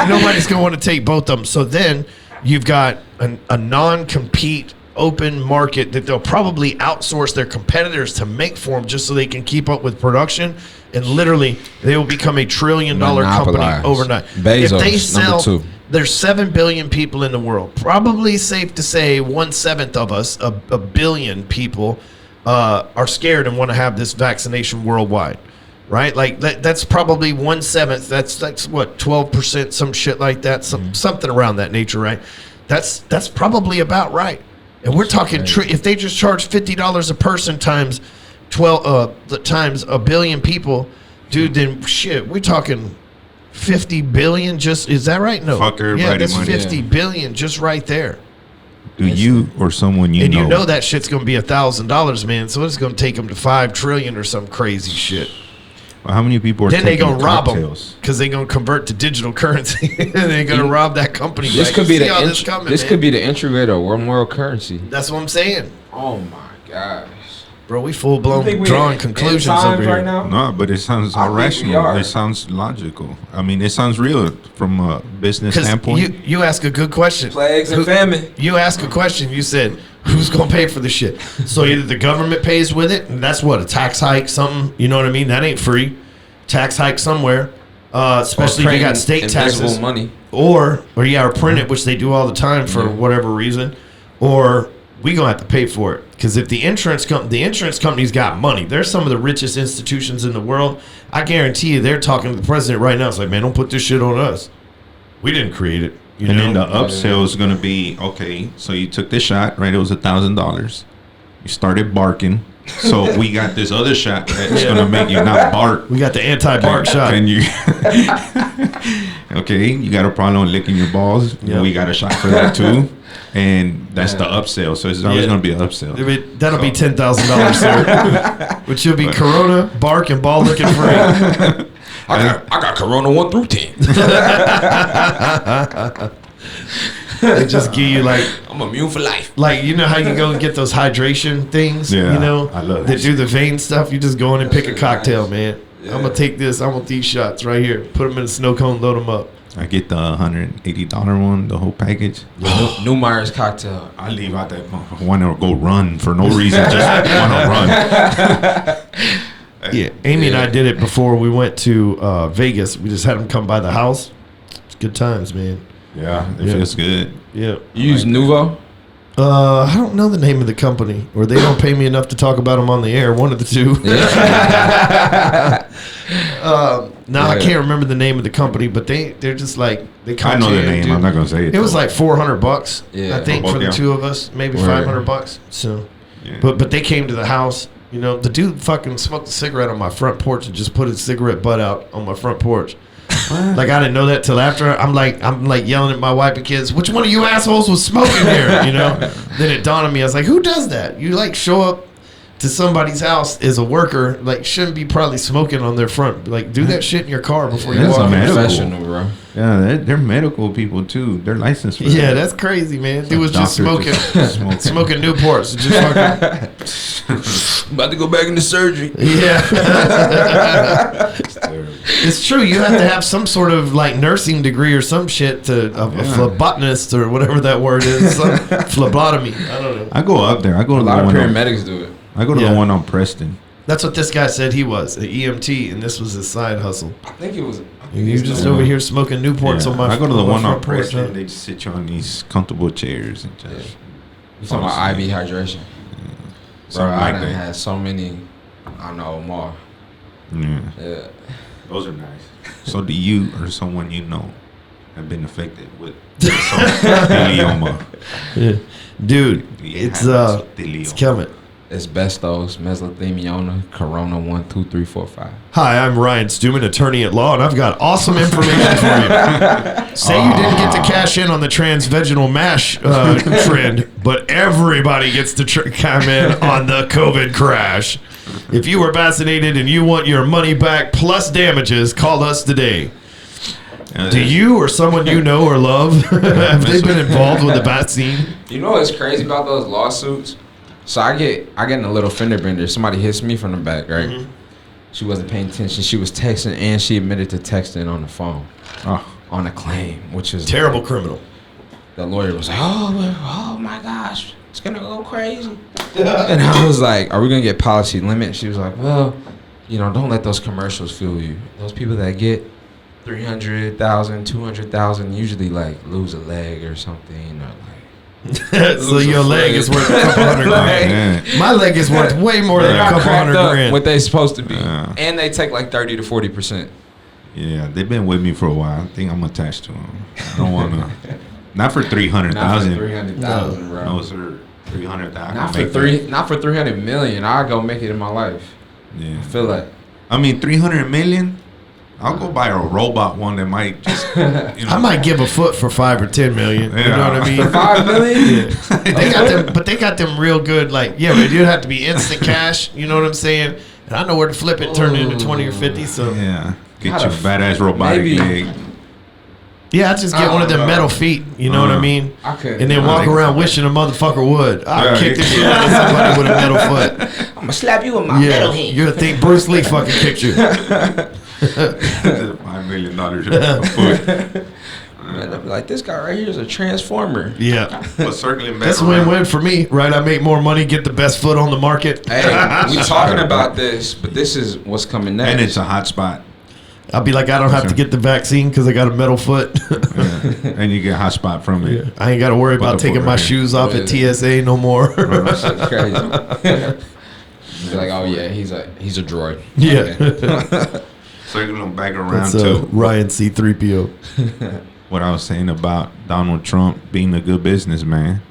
nobody's going to want to take both of them. So then you've got a non-compete open market that they'll probably outsource their competitors to make for them just so they can keep up with production. And literally, they will become $1 trillion company overnight. Bezos, if they sell, #2. There's 7 billion people in the world. Probably safe to say 1/7 of us, a billion people, are scared and want to have this vaccination worldwide, right? Like that's probably 1/7. That's what 12%, some shit like that, something around that nature, right? That's probably about right. And we're talking if they just charge $50 a person times 12 times a billion people, dude, then shit, we're talking 50 billion. Just is that right? No, fuck everybody, that's money. 50 billion just right there. Do you or someone you and know? You know that shit's gonna be $1,000, man. So it's gonna take them to 5 trillion or some crazy shit. Well, how many people are then they taking gonna rob them cocktails? because they gonna convert to digital currency. They're gonna rob that company. This Like, could be see the how this coming, this man. could be the entryway to one world currency. That's what I'm saying, Oh my gosh. bro. We full blown think we drawing in conclusions times over here. right now? No, but it sounds I think we irrational. are. It sounds logical. I mean, it sounds real from a business Because standpoint. you ask a good question. Plagues and famine. You ask a question. You said, "Who's gonna pay for the shit?" So either the government pays with it, and that's what, a tax hike, something. You know what I mean? That ain't free. Tax hike somewhere, especially if you got state taxes, money. or print it, which they do all the time for whatever reason, or we gonna have to pay for it. Because if the insurance company's got money, they're some of the richest institutions in the world. I guarantee you, they're talking to the president right now. It's like, man, don't put this shit on us. We didn't create it. And then the upsell is going to be, okay, so you took this shot, right? It was $1,000. You started barking. So we got this other shot that's going to make you not bark. We got the anti-bark shot. And you, okay, you got a problem with licking your balls. Yep. We got a shot for that too. And that's the upsell. So it's always going to be an upsell. That'll be $10,000, sir. Which will be Corona, bark, and ball licking free. I got Corona 1 through 10. They just give you like, I'm immune for life. like, you know how you go and get those hydration things? Yeah, you know, I love that that do the vein stuff. You just go in and pick a cocktail, man. Yeah. I'm gonna take this. I want these shots right here. Put them in a snow cone. Load them up. I get the $180 one, the whole package. New Myers cocktail. I leave out that want to go run for no reason, just want to run. Yeah, Amy and I did it before we went to Vegas. We just had them come by the house. It's good times, man. Yeah, it Yeah. feels good. Yeah. You use Nuvo? I don't know the name of the company, or they don't pay me enough to talk about them on the air. One of the two. No, I can't remember the name of the company, but they're just like they. I know the name. dude. I'm not gonna say it. It was like $400, Yeah. I think, For for both, the yeah. two of us, maybe Word. $500. So, Yeah. but they came to the house. You know, the dude fucking smoked a cigarette on my front porch and just put his cigarette butt out on my front porch. Like I didn't know that till after. I'm like yelling at my wife and kids, which one of you assholes was smoking here? You know. Then it dawned on me. I was like, who does that? You like show up to somebody's house as a worker, like shouldn't be probably smoking on their front. Like do that shit in your car before you That's walk in. medical. Professional, bro. Yeah, they're medical people too. They're licensed for Yeah, that. that's crazy, man. Dude was just Doctor smoking, smoking Newports. Just fucking, About to go back into surgery. yeah. It's terrible. It's true. You have to have some sort of like nursing degree or some shit to a phlebotomist or whatever that word is. Phlebotomy. I don't know. I go up there. I go to A the lot of one. On, paramedics do it. I go to Yeah. the one on Preston. That's what this guy said he was, an EMT, and this was his side hustle. I think it was. You just over here smoking Newports Yeah. on my. I go to the one on front porch, Preston. huh? They just sit you on these comfortable chairs and just You talking about IV hydration? Bro, something I like done that. had so many. I know more. Yeah, Yeah. those are nice. So do you or someone you know have been affected with mesothelioma? Yeah. Dude, it's coming. Asbestos, mesothelioma, Corona 1, 2, 3, 4, 5. Hi, I'm Ryan Stewman, attorney at law, and I've got awesome information for you. Say you didn't get to cash in on the transvaginal mash trend, but everybody gets to chime in on the COVID crash. If you were vaccinated and you want your money back plus damages, call us today. Do you or someone you know or love, have they been involved with the vaccine? You know what's crazy about those lawsuits? So I get in a little fender bender. Somebody hits me from the back, right? Mm-hmm. She wasn't paying attention. She was texting, and she admitted to texting on the phone on a claim, which is Terrible criminal. The lawyer was like, oh my gosh, it's gonna go crazy. And I was like, are we gonna get policy limit? She was like, well, don't let those commercials fool you. Those people that get 300,000, 200,000 usually like lose a leg or something, or like. So your leg is worth a couple hundred grand. Yeah. My leg is worth way more than a couple hundred grand. What they supposed to be, Yeah. and they take like 30 to 40%. Yeah, they've been with me for a while. I think I'm attached to them. I don't want to. Not for 300,000. 300,000, bro. No, sir. 300,000. Not for 300 million. I'll go make it in my life. Yeah. I feel like. I mean, 300 million. I'll go buy a robot one that might just. I might give a foot for 5 or 10 million. You Yeah. know what I mean? 5 million? They got them, but they got them real good. Like, yeah, but it'd have to be instant cash. You know what I'm saying? And I know where to flip it, turn it into 20 or 50. So Yeah. Get How your the badass robotic maybe- leg. yeah, I just get one of them metal feet. You know what I mean? I could. And then walk around wishing a motherfucker would. I'll Yeah, kick the yeah. shit out of somebody with a metal foot. I'm gonna slap you with my Yeah, you'll think Bruce Lee fucking kicked you. $5 million a foot. Man, they'll be like, this guy right here is a transformer. Yeah. But circling back That's a around. win-win for me, right? I make more money, get the best foot on the market. Hey, we talking about this, but this is what's coming next. And it's a hot spot. I'll be like, I don't have to get the vaccine because I got a metal foot. And you get hot spot from it. I ain't got to worry about taking my shoes off at TSA no more. That shit's crazy. Be like, oh yeah, he's a droid. Yeah. Okay. Circling back around That's to Ryan C-3PO. what I was saying about Donald Trump being a good businessman.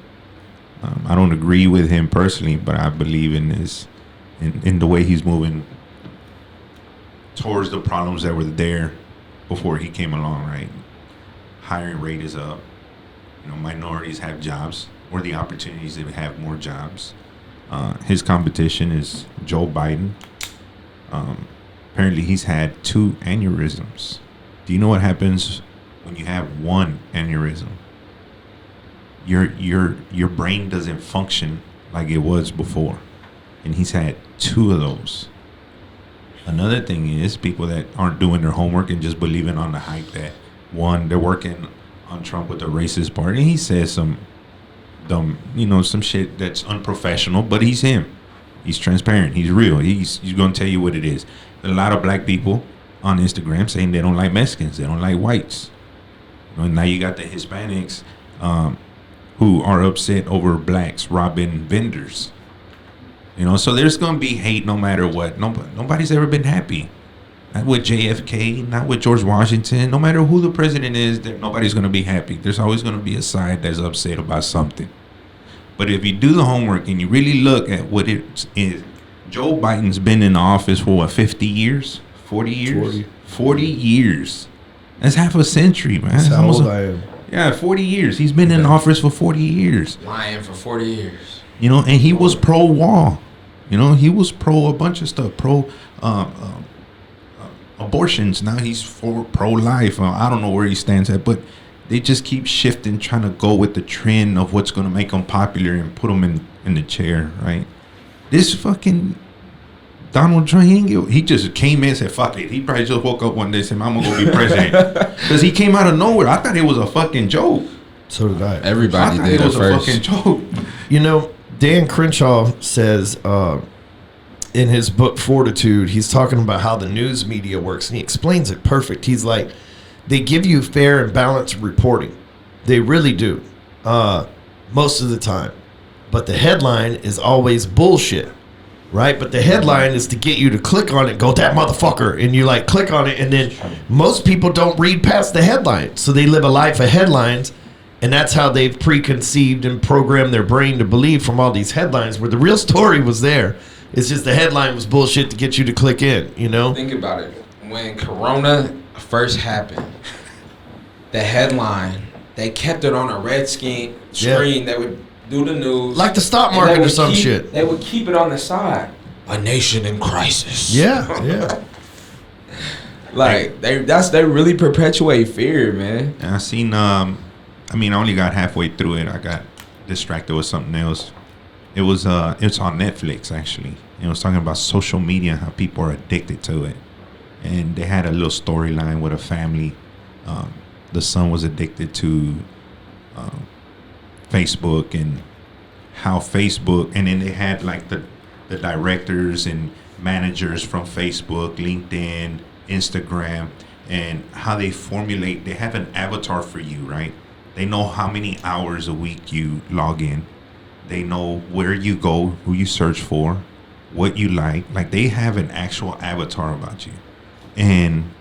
I don't agree with him personally, but I believe in in the way he's moving towards the problems that were there before he came along, right? Hiring rate is up. Minorities have jobs or the opportunities to have more jobs. His competition is Joe Biden. Apparently he's had 2 aneurysms. Do you know what happens when you have 1 aneurysm? Your brain doesn't function like it was before. And he's had 2 of those. Another thing is people that aren't doing their homework and just believing on the hype that, one, they're working on Trump with the racist part. And he says some dumb, some shit that's unprofessional, but he's him. He's transparent. He's real. He's going to tell you what it is. A lot of black people on Instagram saying they don't like Mexicans. They don't like whites. Now you got the Hispanics who are upset over blacks robbing vendors. So there's going to be hate no matter what. Nobody's ever been happy. Not with JFK, not with George Washington. No matter who the president is, nobody's going to be happy. There's always going to be a side that's upset about something. But if you do the homework and you really look at what it is, Joe Biden's been in the office for 50 years? 40 years? 40 years. That's half a century, man. That's how old I am. Yeah, 40 years. He's been in office for 40 years. Lying for 40 years. And he was pro-wall. He was pro a bunch of stuff. Pro abortions. Now he's for pro-life. I don't know where he stands at, but they just keep shifting, trying to go with the trend of what's going to make them popular and put them in the chair, right? This fucking Donald Trump, he just came in and said, fuck it. He probably just woke up one day and said, I'm going to go be president. Because he came out of nowhere. I thought it was a fucking joke. So did I. Everybody did at first. It was a fucking joke. Dan Crenshaw says in his book Fortitude, he's talking about how the news media works, and he explains it perfect. He's like, they give you fair and balanced reporting. They really do, most of the time. But the headline is always bullshit, right? But the headline is to get you to click on it, go, that motherfucker, and you click on it, and then most people don't read past the headline. So they live a life of headlines, and that's how they've preconceived and programmed their brain to believe from all these headlines where the real story was there. It's just the headline was bullshit to get you to click in, Think about it. When Corona first happened, the headline, they kept it on a red screen. They would do the news. Like the stock market or some shit. They would keep it on the side. A nation in crisis. Yeah. They really perpetuate fear, man. And I seen, I only got halfway through it. I got distracted with something else. It's on Netflix, actually. It was talking about social media, how people are addicted to it. And they had a little storyline with a family. The son was addicted to Facebook and how Facebook, and then they had the directors and managers from Facebook, LinkedIn, Instagram, and how they have an avatar for you, right? They know how many hours a week you log in. They know where you go, who you search for, what you like. Like, they have an actual avatar about you. And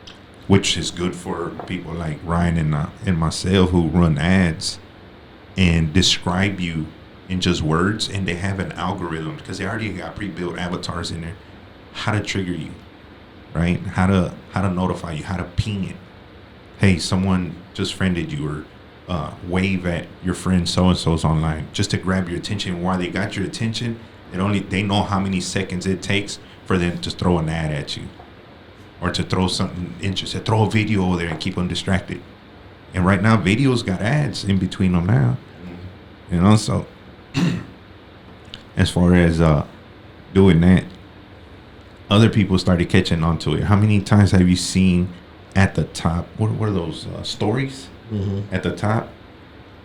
which is good for people like Ryan and myself who run ads and describe you in just words. And they have an algorithm because they already got pre-built avatars in there. How to trigger you, right? How to notify you, how to ping it. Hey, someone just friended you, or wave at your friend so-and-so's online just to grab your attention. While they got your attention, they know how many seconds it takes for them to throw an ad at you, or to throw something interesting, throw a video over there and keep them distracted. And right now, videos got ads in between them now. So as far as doing that, other people started catching on to it. How many times have you seen at the top, what are those stories? Mm-hmm. At the top,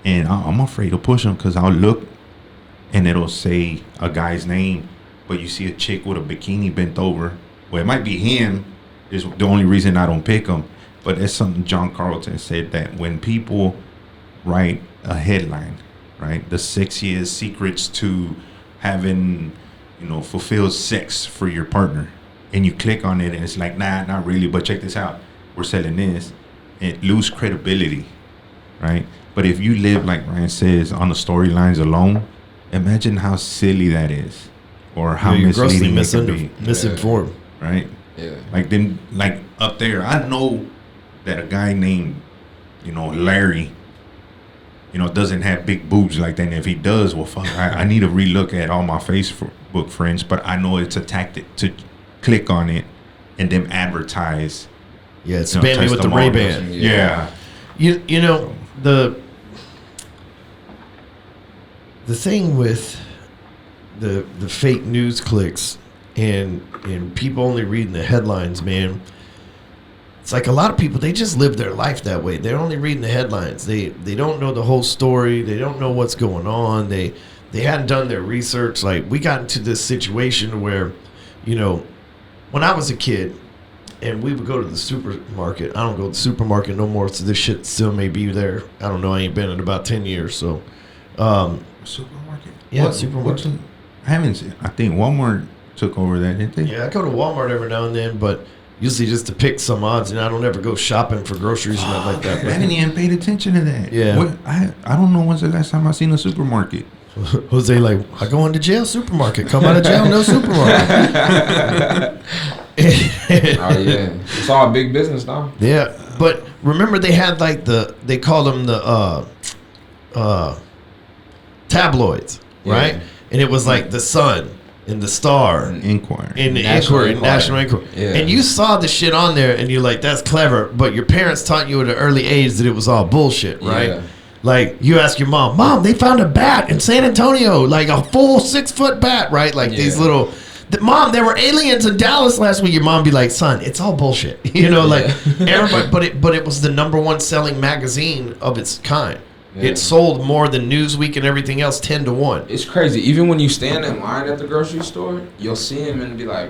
and I'm afraid to push them because I'll look and it'll say a guy's name, but you see a chick with a bikini bent over. Well, it might be him. is the only reason I don't pick them. But it's something John Carlton said, that when people write a headline, right, the 6 years secrets to having, fulfilled sex for your partner, and you click on it and it's like, nah, not really, but check this out, we're selling this, it lose credibility, right? But if you live, like Ryan says, on the storylines alone, imagine how silly that is, or how misleading it can be. Misinformed. Right? Yeah. Like up there, I know that a guy named, Larry, doesn't have big boobs like that. And if he does, well, fuck, I need to relook at all my Facebook friends. But I know it's a tactic to click on it and then advertise. Yeah, it's spam you with the Ray-Ban. Yeah. You know, the thing with the fake news clicks and people only reading the headlines, man. It's like a lot of people, they just live their life that way. They're only reading the headlines. They don't know the whole story. They don't know what's going on. They hadn't done their research. Like, we got into this situation where, when I was a kid and we would go to the supermarket. I don't go to the supermarket no more, so this shit still may be there. I don't know. I ain't been in about 10 years, so. Supermarket? Yeah, supermarket. I haven't seen, I think Walmart took over that, didn't they? Yeah, I go to Walmart every now and then, but usually just to pick some odds, and I don't ever go shopping for groceries or nothing like that. I haven't even paid attention to that. Yeah. I don't know when's the last time I seen a supermarket. Jose, like, I go into jail, supermarket. Come out of jail, no supermarket. Oh yeah, it's all big business now. Yeah, but remember they had like they call them the tabloids, right? Yeah. And it was like the Sun and the Star Inquiry. and the National Inquiry, National Inquiry. Yeah. And you saw the shit on there and you're like, that's clever. But your parents taught you at an early age that it was all bullshit, right? Yeah. Like, you ask your mom, they found a bat in San Antonio, like a full 6-foot bat, right? Like these little, Mom, there were aliens in Dallas last week. Your mom be like, son, it's all bullshit. Like everybody, but it was the #1 selling magazine of its kind. Yeah. It sold more than Newsweek and everything else 10-1. It's crazy. Even when you stand in line at the grocery store, you'll see him and be like,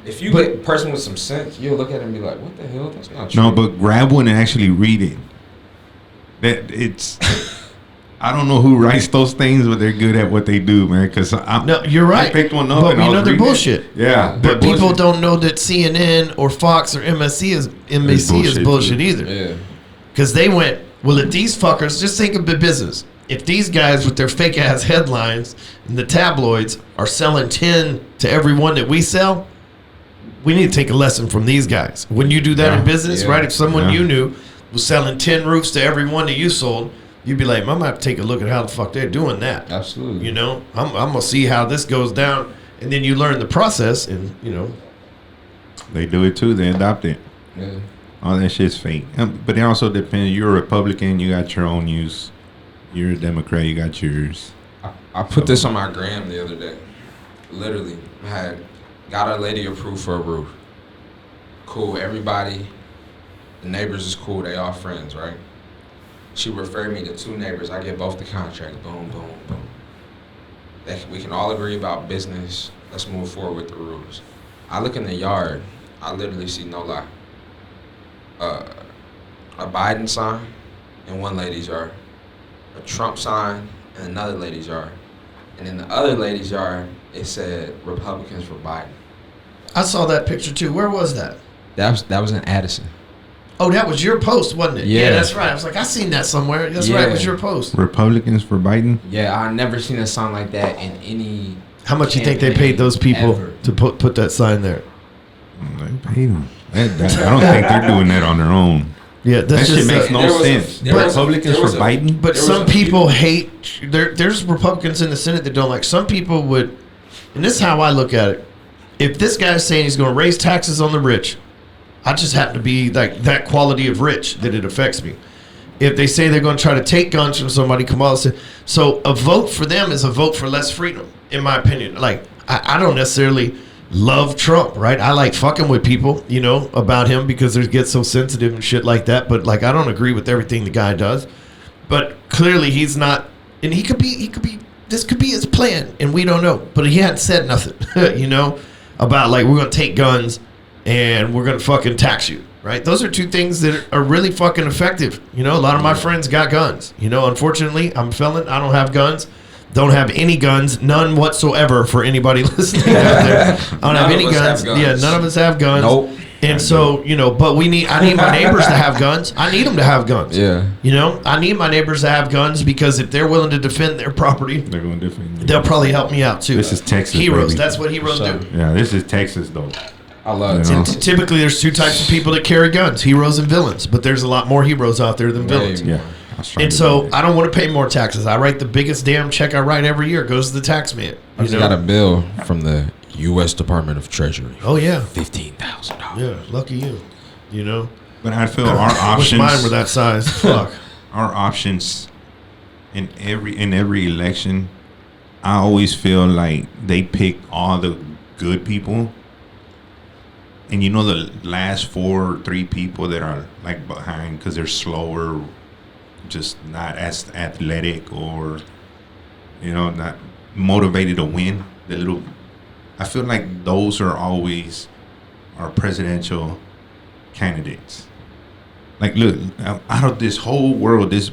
if you get a person with some sense, you'll look at him and be like, what the hell? That's not true. No, but grab one and actually read it. I don't know who writes those things, but they're good at what they do, man. Because No, you're right. I picked one up, but and we I was know they're reading bullshit. it. Yeah, But people don't know that CNN or Fox or NBC is bullshit either. Yeah. Because they went, well, if these fuckers, just think of the business. If these guys with their fake ass headlines and the tabloids are selling 10 to every one that we sell, we need to take a lesson from these guys. When you do that in business, right? If someone you knew was selling 10 roofs to every one that you sold, you'd be like, I'm gonna have to take a look at how the fuck they're doing that. Absolutely. I'm gonna see how this goes down, and then you learn the process, and they do it too. They adopt it. Yeah. All that shit's fake. But it also depends. You're a Republican, you got your own news. You're a Democrat, you got yours. I put this on my gram the other day. Literally, I got a lady approved for a roof. Cool, everybody, the neighbors is cool, they all friends, right? She referred me to 2 neighbors. I get both the contracts. Boom, boom, boom. We can all agree about business. Let's move forward with the rules. I look in the yard. I literally see, no lie, a Biden sign in one lady's yard, a Trump sign in another lady's yard, and in the other lady's yard, it said Republicans for Biden. I saw that picture too. Where was that? That was in Addison. Oh, that was your post, wasn't it? Yeah. That's right. I was like, I seen that somewhere. That's right. It was your post. Republicans for Biden? Yeah, I never seen a sign like that in any. How much you think they paid those people ever. to put that sign there? They paid them. I don't think they're doing that on their own. Yeah, that's That shit just makes no sense. Republicans for Biden? But some people hate. There's Republicans in the Senate that don't like. Some people would, and this is how I look at it. If this guy's saying he's going to raise taxes on the rich, I just happen to be like that quality of rich that it affects me. If they say they're going to try to take guns from somebody, Kamala said, so a vote for them is a vote for less freedom, in my opinion. Like, I don't necessarily love Trump, right? I like fucking with people, about him because they get so sensitive and shit like that. But like, I don't agree with everything the guy does. But clearly he's not, and he could be, this could be his plan, and we don't know. But he hadn't said nothing, about like, we're going to take guns and we're gonna fucking tax you, right? Those are two things that are really fucking effective. You know, a lot of my friends got guns. You know, unfortunately, I'm a felon. I don't have guns. Don't have any guns, none whatsoever for anybody listening out there. I don't have any guns. Yeah, none of us have guns. Nope. And so, you know, but I need my neighbors to have guns. I need them to have guns. Yeah. You know, I need my neighbors to have guns because if they're willing to defend their property, They're going to defend you. they'll probably help me out too. This is Texas, Heroes. baby. That's what heroes do. Yeah, this is Texas, though. I love it. You know? Typically, there's two types of people that carry guns: heroes and villains. But there's a lot more heroes out there than villains. Maybe. Yeah. I was trying And to so do that. I don't want to pay more taxes. I write the biggest damn check I write every year goes to the tax man. I just got a bill from the U.S. Department of Treasury. Oh yeah, $15,000. yeah. Lucky you. You know, But I feel our I wish options, mine were that size. Fuck. our options in every election, I always feel like they pick all the good people. And you know the last 4 or 3 people that are like behind because they're slower, just not as athletic or, you know, not motivated to win. I feel like those are always our presidential candidates. Like, look, out of this whole world, this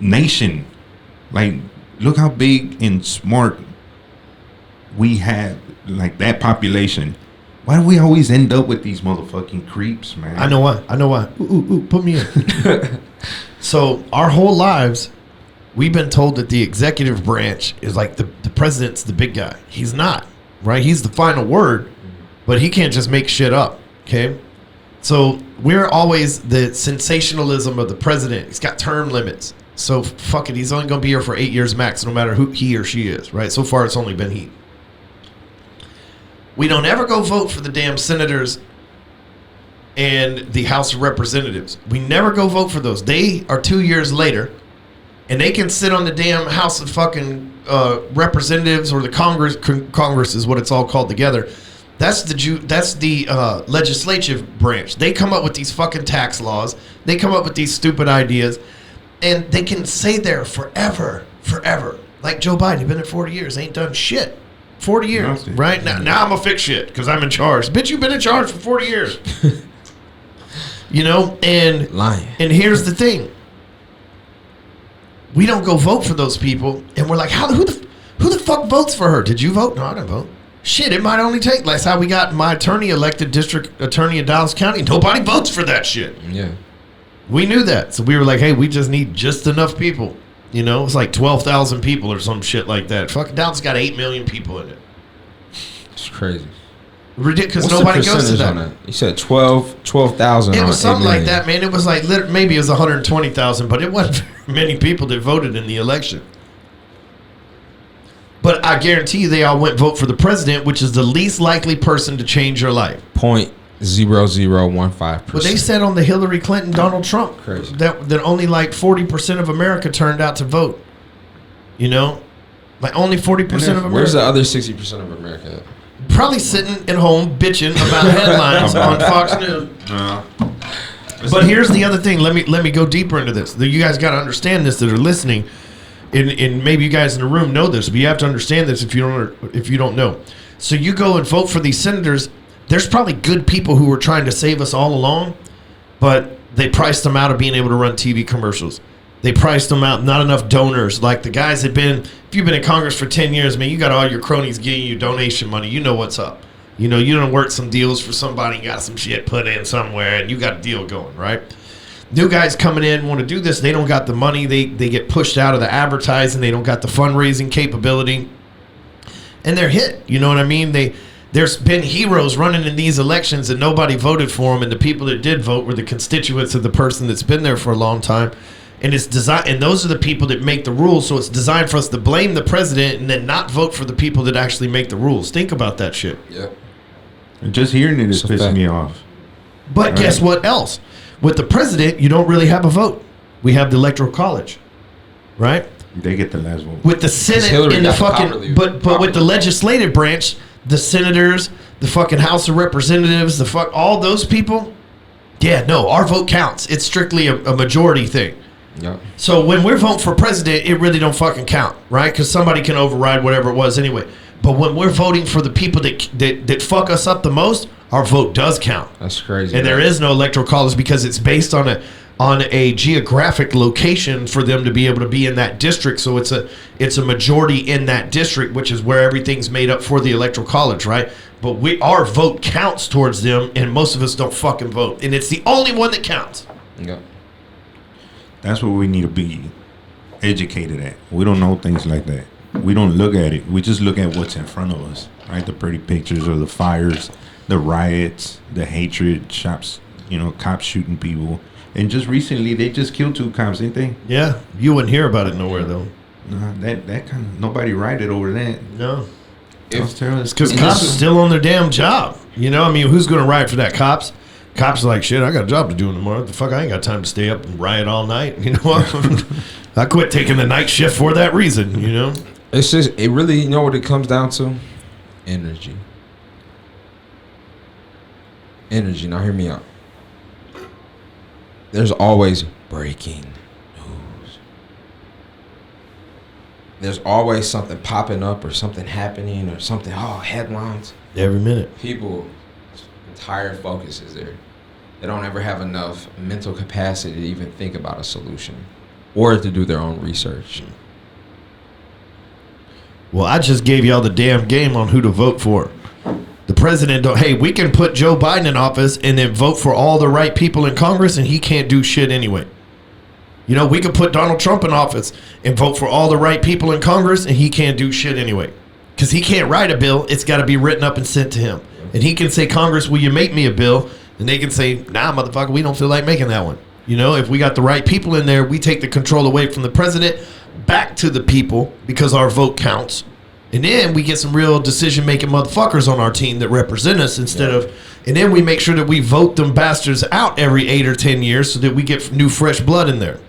nation, like, look how big and smart we have, like that population. Why do we always end up with these motherfucking creeps, man? I know why. Ooh, put me in. So our whole lives, we've been told that the executive branch is like the president's the big guy. He's not, right? He's the final word, but he can't just make shit up, okay? So we're always the sensationalism of the president. He's got term limits. So fuck it, he's only going to be here for 8 years max, no matter who he or she is, right? So far, it's only been he. We don't ever go vote for the damn senators and the House of Representatives. We never go vote for those. They are 2 years later, and they can sit on the damn House of fucking Representatives or the Congress is what it's all called together. That's the legislative branch. They come up with these fucking tax laws. They come up with these stupid ideas, and they can stay there forever. Like Joe Biden, he's been there 40 years, ain't done shit. 40 years, Nothing. right? Now I'm gonna fix shit because I'm in charge. Bitch, you've been in charge for 40 years. You know, and Lying. And here's the thing: we don't go vote for those people, and we're like, who the fuck votes for her? Did you vote? No, I didn't vote. Shit, it might only take. That's how we got my attorney elected district attorney in Dallas County. Nobody votes for that shit. Yeah. We knew that, so we were like, hey, we just need just enough people. You know, it's like 12,000 people or some shit like that. Fucking Dallas got 8 million people in it. It's crazy. Ridiculous. What's Nobody the goes to percentage that. on You said 12,000. It on was something 8 like million. that, man. It was like maybe it was 120,000, but it wasn't very many people that voted in the election. But I guarantee you, they all went vote for the president, which is the least likely person to change your life. 0.0015%. But they said on the Hillary Clinton, Donald Trump, Crazy. that only like 40% of America turned out to vote. You know, like only 40% of America. Where's the other 60% of America at? Probably sitting at home bitching about headlines on Fox News. But here's the other thing. Let me go deeper into this. You guys got to understand this that are listening, and maybe you guys in the room know this, but you have to understand this if you don't know. So you go and vote for these senators. There's probably good people who were trying to save us all along, but they priced them out of being able to run TV commercials. They priced them out. Not enough donors. Like the guys that if you've been in Congress for 10 years, man, you got all your cronies giving you donation money. You know what's up. You know, you done worked some deals for somebody, got some shit put in somewhere, and you got a deal going, right? New guys coming in want to do this. They don't got the money. They get pushed out of the advertising. They don't got the fundraising capability. And they're hit. You know what I mean? There's been heroes running in these elections and nobody voted for them, and the people that did vote were the constituents of the person that's been there for a long time. And it's designed, and those are the people that make the rules. So it's designed for us to blame the president and then not vote for the people that actually make the rules. Think about that shit. Yep. And just hearing it is It's a pissing fact. me off. But guess what else? With the president, you don't really have a vote. We have the electoral college, right? They get the last vote. With the Senate Hillary and the got the fucking, power lead. but with the legislative branch, the senators, the fucking House of Representatives, all those people. Yeah, no, our vote counts. It's strictly a majority thing. Yep. So when we're voting for president, it really don't fucking count, right? Because somebody can override whatever it was anyway. But when we're voting for the people that fuck us up the most, our vote does count. That's crazy. And there is no electoral college because it's based on a geographic location for them to be able to be in that district. So it's a majority in that district, which is where everything's made up for the electoral college, right? But our vote counts towards them, and most of us don't fucking vote, and it's the only one that counts. Yeah. That's what we need to be educated at. We don't know things like that. We don't look at it. We just look at what's in front of us, right? The pretty pictures of the fires, the riots, the hatred, cops shooting people. And just recently, they just killed 2 cops, didn't they? Yeah, you wouldn't hear about it nowhere though. No, that kind of nobody rioted over that. No, It's terrible. it's because cops are still on their damn job. You know, I mean, who's going to riot for that? Cops are like, shit, I got a job to do in the morning. What the fuck, I ain't got time to stay up and riot all night. You know what? I quit taking the night shift for that reason. You know, It's just, it really, you know what it comes down to? Energy. Now hear me out. There's always breaking news. There's always something popping up or something happening or something, headlines. every minute. People, entire focus is there. They don't ever have enough mental capacity to even think about a solution or to do their own research. Well, I just gave y'all the damn game on who to vote for. The president we can put Joe Biden in office and then vote for all the right people in Congress and he can't do shit anyway. You know, we could put Donald Trump in office and vote for all the right people in Congress and he can't do shit anyway. Because he can't write a bill. It's got to be written up and sent to him. And he can say, Congress, will you make me a bill? And they can say, nah, motherfucker, we don't feel like making that one. You know, if we got the right people in there, we take the control away from the president back to the people because our vote counts. And then we get some real decision-making motherfuckers on our team that represent us instead of... And then we make sure that we vote them bastards out every 8 or 10 years so that we get new, fresh blood in there.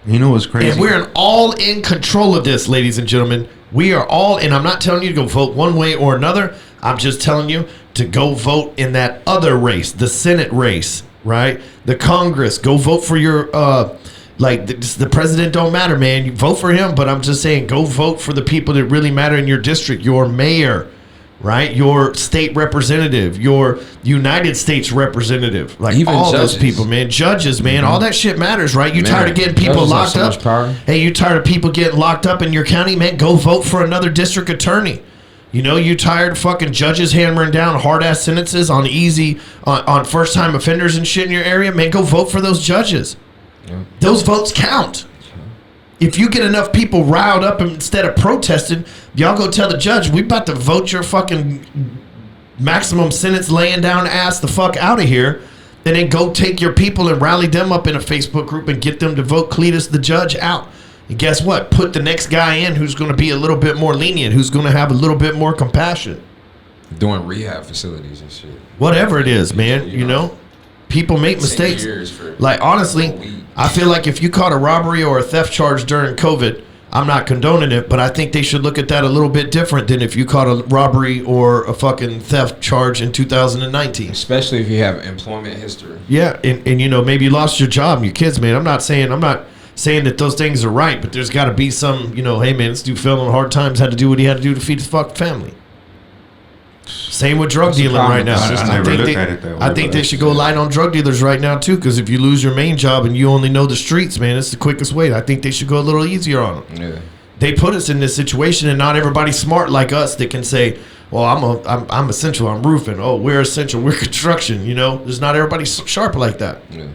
You know what's crazy? And we're all in control of this, ladies and gentlemen. We are all... And I'm not telling you to go vote one way or another. I'm just telling you to go vote in that other race, the Senate race, right? The Congress. Go vote for your... the president don't matter, man. You vote for him, but I'm just saying, go vote for the people that really matter in your district. Your mayor, right? Your state representative, your United States representative. Like even all judges. those people, man. Judges, man. All that shit matters, right? You Man, tired of getting people judges have locked so up? much power. Hey, you tired of people getting locked up in your county, man? Go vote for another district attorney. You know, you tired of fucking judges hammering down hard-ass sentences on on first-time offenders and shit in your area? Man, go vote for those judges. Yeah. Those votes count. If you get enough people riled up instead of protesting, y'all go tell the judge, we about to vote your fucking maximum sentence laying down ass the fuck out of here. And then go take your people and rally them up in a Facebook group and get them to vote Cletus the judge out. And guess what? Put the next guy in who's going to be a little bit more lenient, who's going to have a little bit more compassion. Doing rehab facilities and shit. Whatever it is, man, you know? People make mistakes. Like, honestly, I feel like if you caught a robbery or a theft charge during COVID, I'm not condoning it, but I think they should look at that a little bit different than if you caught a robbery or a fucking theft charge in 2019. Especially if you have employment history. Yeah, and you know, maybe you lost your job and your kids, man. I'm not saying that those things are right, but there's got to be some, you know, hey, man, this dude fell on hard times, had to do what he had to do to feed his fucking family. Same with drug dealing right now. I think they should go light on drug dealers right now too, because if you lose your main job and you only know the streets, man, it's the quickest way. I think they should go a little easier on them. Yeah. They put us in this situation, and not everybody's smart like us that can say, "Well, I'm essential. I'm roofing. Oh, we're essential. We're construction." You know, there's not everybody sharp like that. Yeah.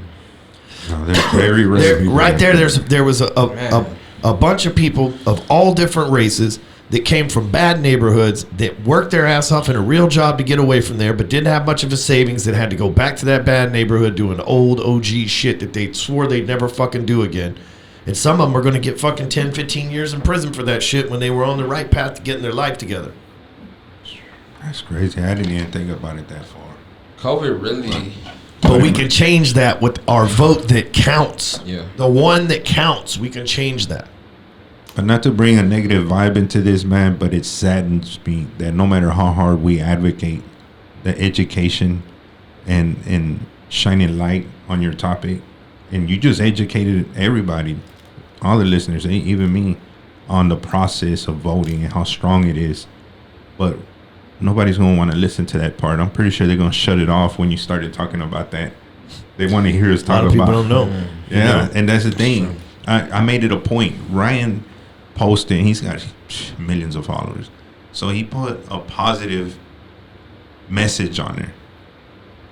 No, they're very rare. Right there, there was a bunch of people of all different races that came from bad neighborhoods that worked their ass off in a real job to get away from there, but didn't have much of a savings, that had to go back to that bad neighborhood doing old OG shit that they swore they'd never fucking do again. And some of them are going to get fucking 10, 15 years in prison for that shit when they were on the right path to getting their life together. That's crazy. I didn't even think about it that far. COVID really... But we can change that with our vote that counts. Yeah. The one that counts, we can change that. But not to bring a negative vibe into this, man, but it saddens me that no matter how hard we advocate the education and shining light on your topic, and you just educated everybody, all the listeners, even me, on the process of voting and how strong it is. But nobody's gonna want to listen to that part. I'm pretty sure they're gonna shut it off when you started talking about that. They want to hear us A talk lot of people about. don't know. Yeah, and that's the thing. I made it a point. Ryan posted. He's got millions of followers, so he put a positive message on there,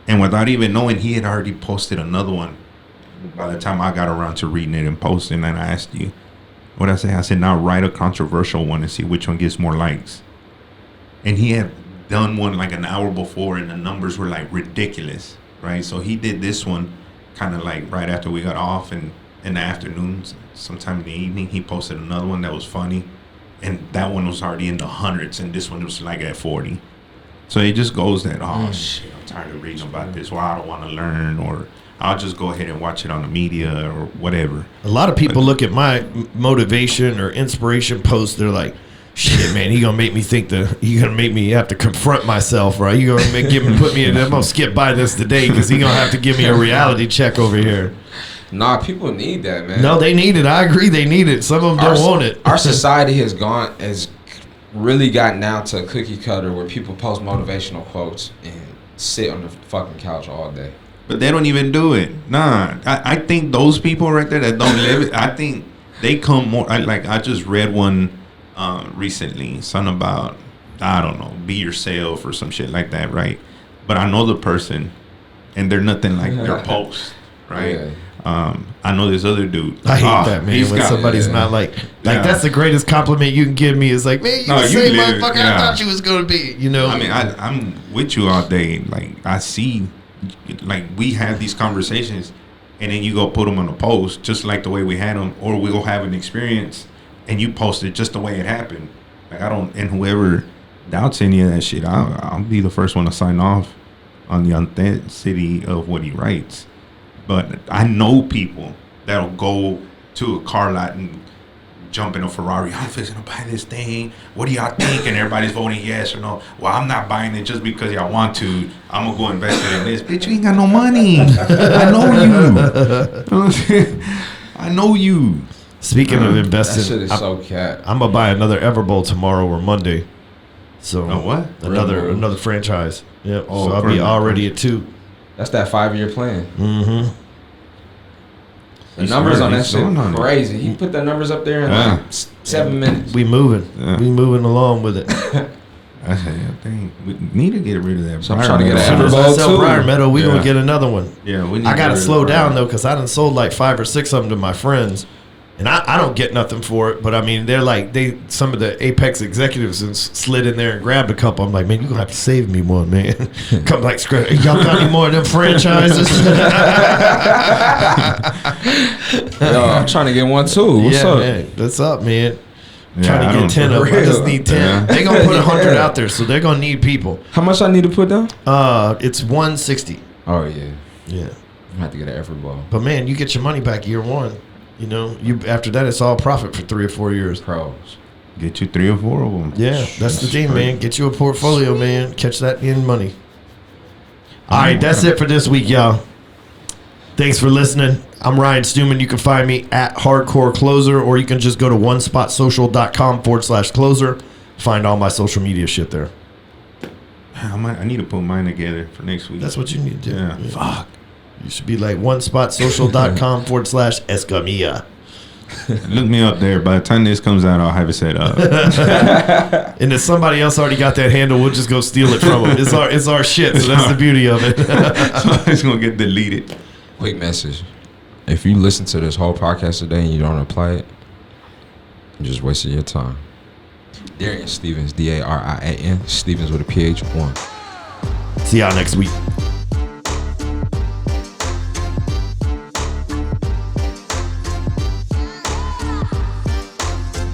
and without even knowing, he had already posted another one. By the time I got around to reading it and posting, and I asked you, what I say? I said, now write a controversial one and see which one gets more likes. And he had done one like an hour before, and the numbers were like ridiculous, right? So he did this one kind of like right after we got off, and in the afternoons, sometime in the evening, he posted another one that was funny, and that one was already in the hundreds, and this one was like at 40. So it just goes that, oh shit, I'm tired of reading about this, or I don't want to learn, or I'll just go ahead and watch it on the media or whatever. A lot of people look at my motivation or inspiration posts. They're like, shit, man, he gonna make me think he gonna make me have to confront myself, right? You gonna put me in. I'm gonna skip by this today because he gonna have to give me a reality check over here. Nah, people need that, man. No, they need it. I agree, they need it. Some of them don't want it. Our society has really gotten down to a cookie cutter where people post motivational quotes and sit on the fucking couch all day. But they don't even do it. Nah, I think those people right there that don't live it, I think they come more. I just read one recently, something about, I don't know, be yourself or some shit like that, right? But I know the person, and they're nothing like their post, right? Yeah. I know this other dude. I hate that, man. When somebody's not like that's the greatest compliment you can give me is like, man, you the same motherfucker I thought you was gonna be. You know. I mean, I'm with you all day. Like I see, like we have these conversations, and then you go put them on a post just like the way we had them, or we'll have an experience, and you post it just the way it happened. Like I don't, and whoever doubts any of that shit, I'll be the first one to sign off on the authenticity of what he writes. But I know people that'll go to a car lot and jump in a Ferrari. I'm fixing to buy this thing. What do y'all think? And everybody's voting yes or no. Well, I'm not buying it just because y'all want to. I'm going to go invest it in this. Bitch, you ain't got no money. I know you. I know you. Speaking of investing, that shit is so cat. I'm going to buy another Everbowl tomorrow or Monday. So what? Another franchise. Yeah. Oh, so I'll be already at 2. That's that 5-year plan. Mm-hmm. The numbers on that shit crazy. He put the numbers up there in like 7 minutes. We moving. Yeah. We moving along with it. I think we need to get rid of that. So I'm trying to get As soon an as I Everbowl sell too. Briar Meadow, we Yeah. gonna get another one. Yeah, we need I gotta get rid slow of down that. though, cause I done sold like 5 or 6 of them to my friends, and I don't get nothing for it. But I mean, they're like some of the Apex executives and slid in there and grabbed a couple. I'm like, man, you gonna have to save me one, man. Come like, y'all got any more of them franchises? Yo, I'm trying to get one too. What's up? Man, what's up, man? Yeah, Trying to get 10 of them. I just need 10. Yeah. They gonna put 100 out there, so they're gonna need people. How much I need to put down? It's 160. Oh yeah, Yeah. I'm gonna have to get an Everbowl. But man, you get your money back year one. You know, after that it's all profit for 3 or 4 years. Pros. Get you 3 or 4 of them. Yeah, that's the thing, man. Get you a portfolio, man. Catch that in money. All right, that's it for this week, y'all. Thanks for listening. I'm Ryan Stewman. You can find me at Hardcore Closer, or you can just go to onespotsocial.com/closer. Find all my social media shit there. I need to put mine together for next week. That's what you need to do. Yeah. Fuck. You should be like onespotsocial.com/escamilla. Look me up there. By the time this comes out, I'll have it set up. And if somebody else already got that handle, we'll just go steal it from them. It's our shit, so that's the beauty of it. It's going to get deleted. Quick message. If you listen to this whole podcast today and you don't apply it, you just wasted your time. Darian Stevens, Darian Stevens with a PH1. See y'all next week.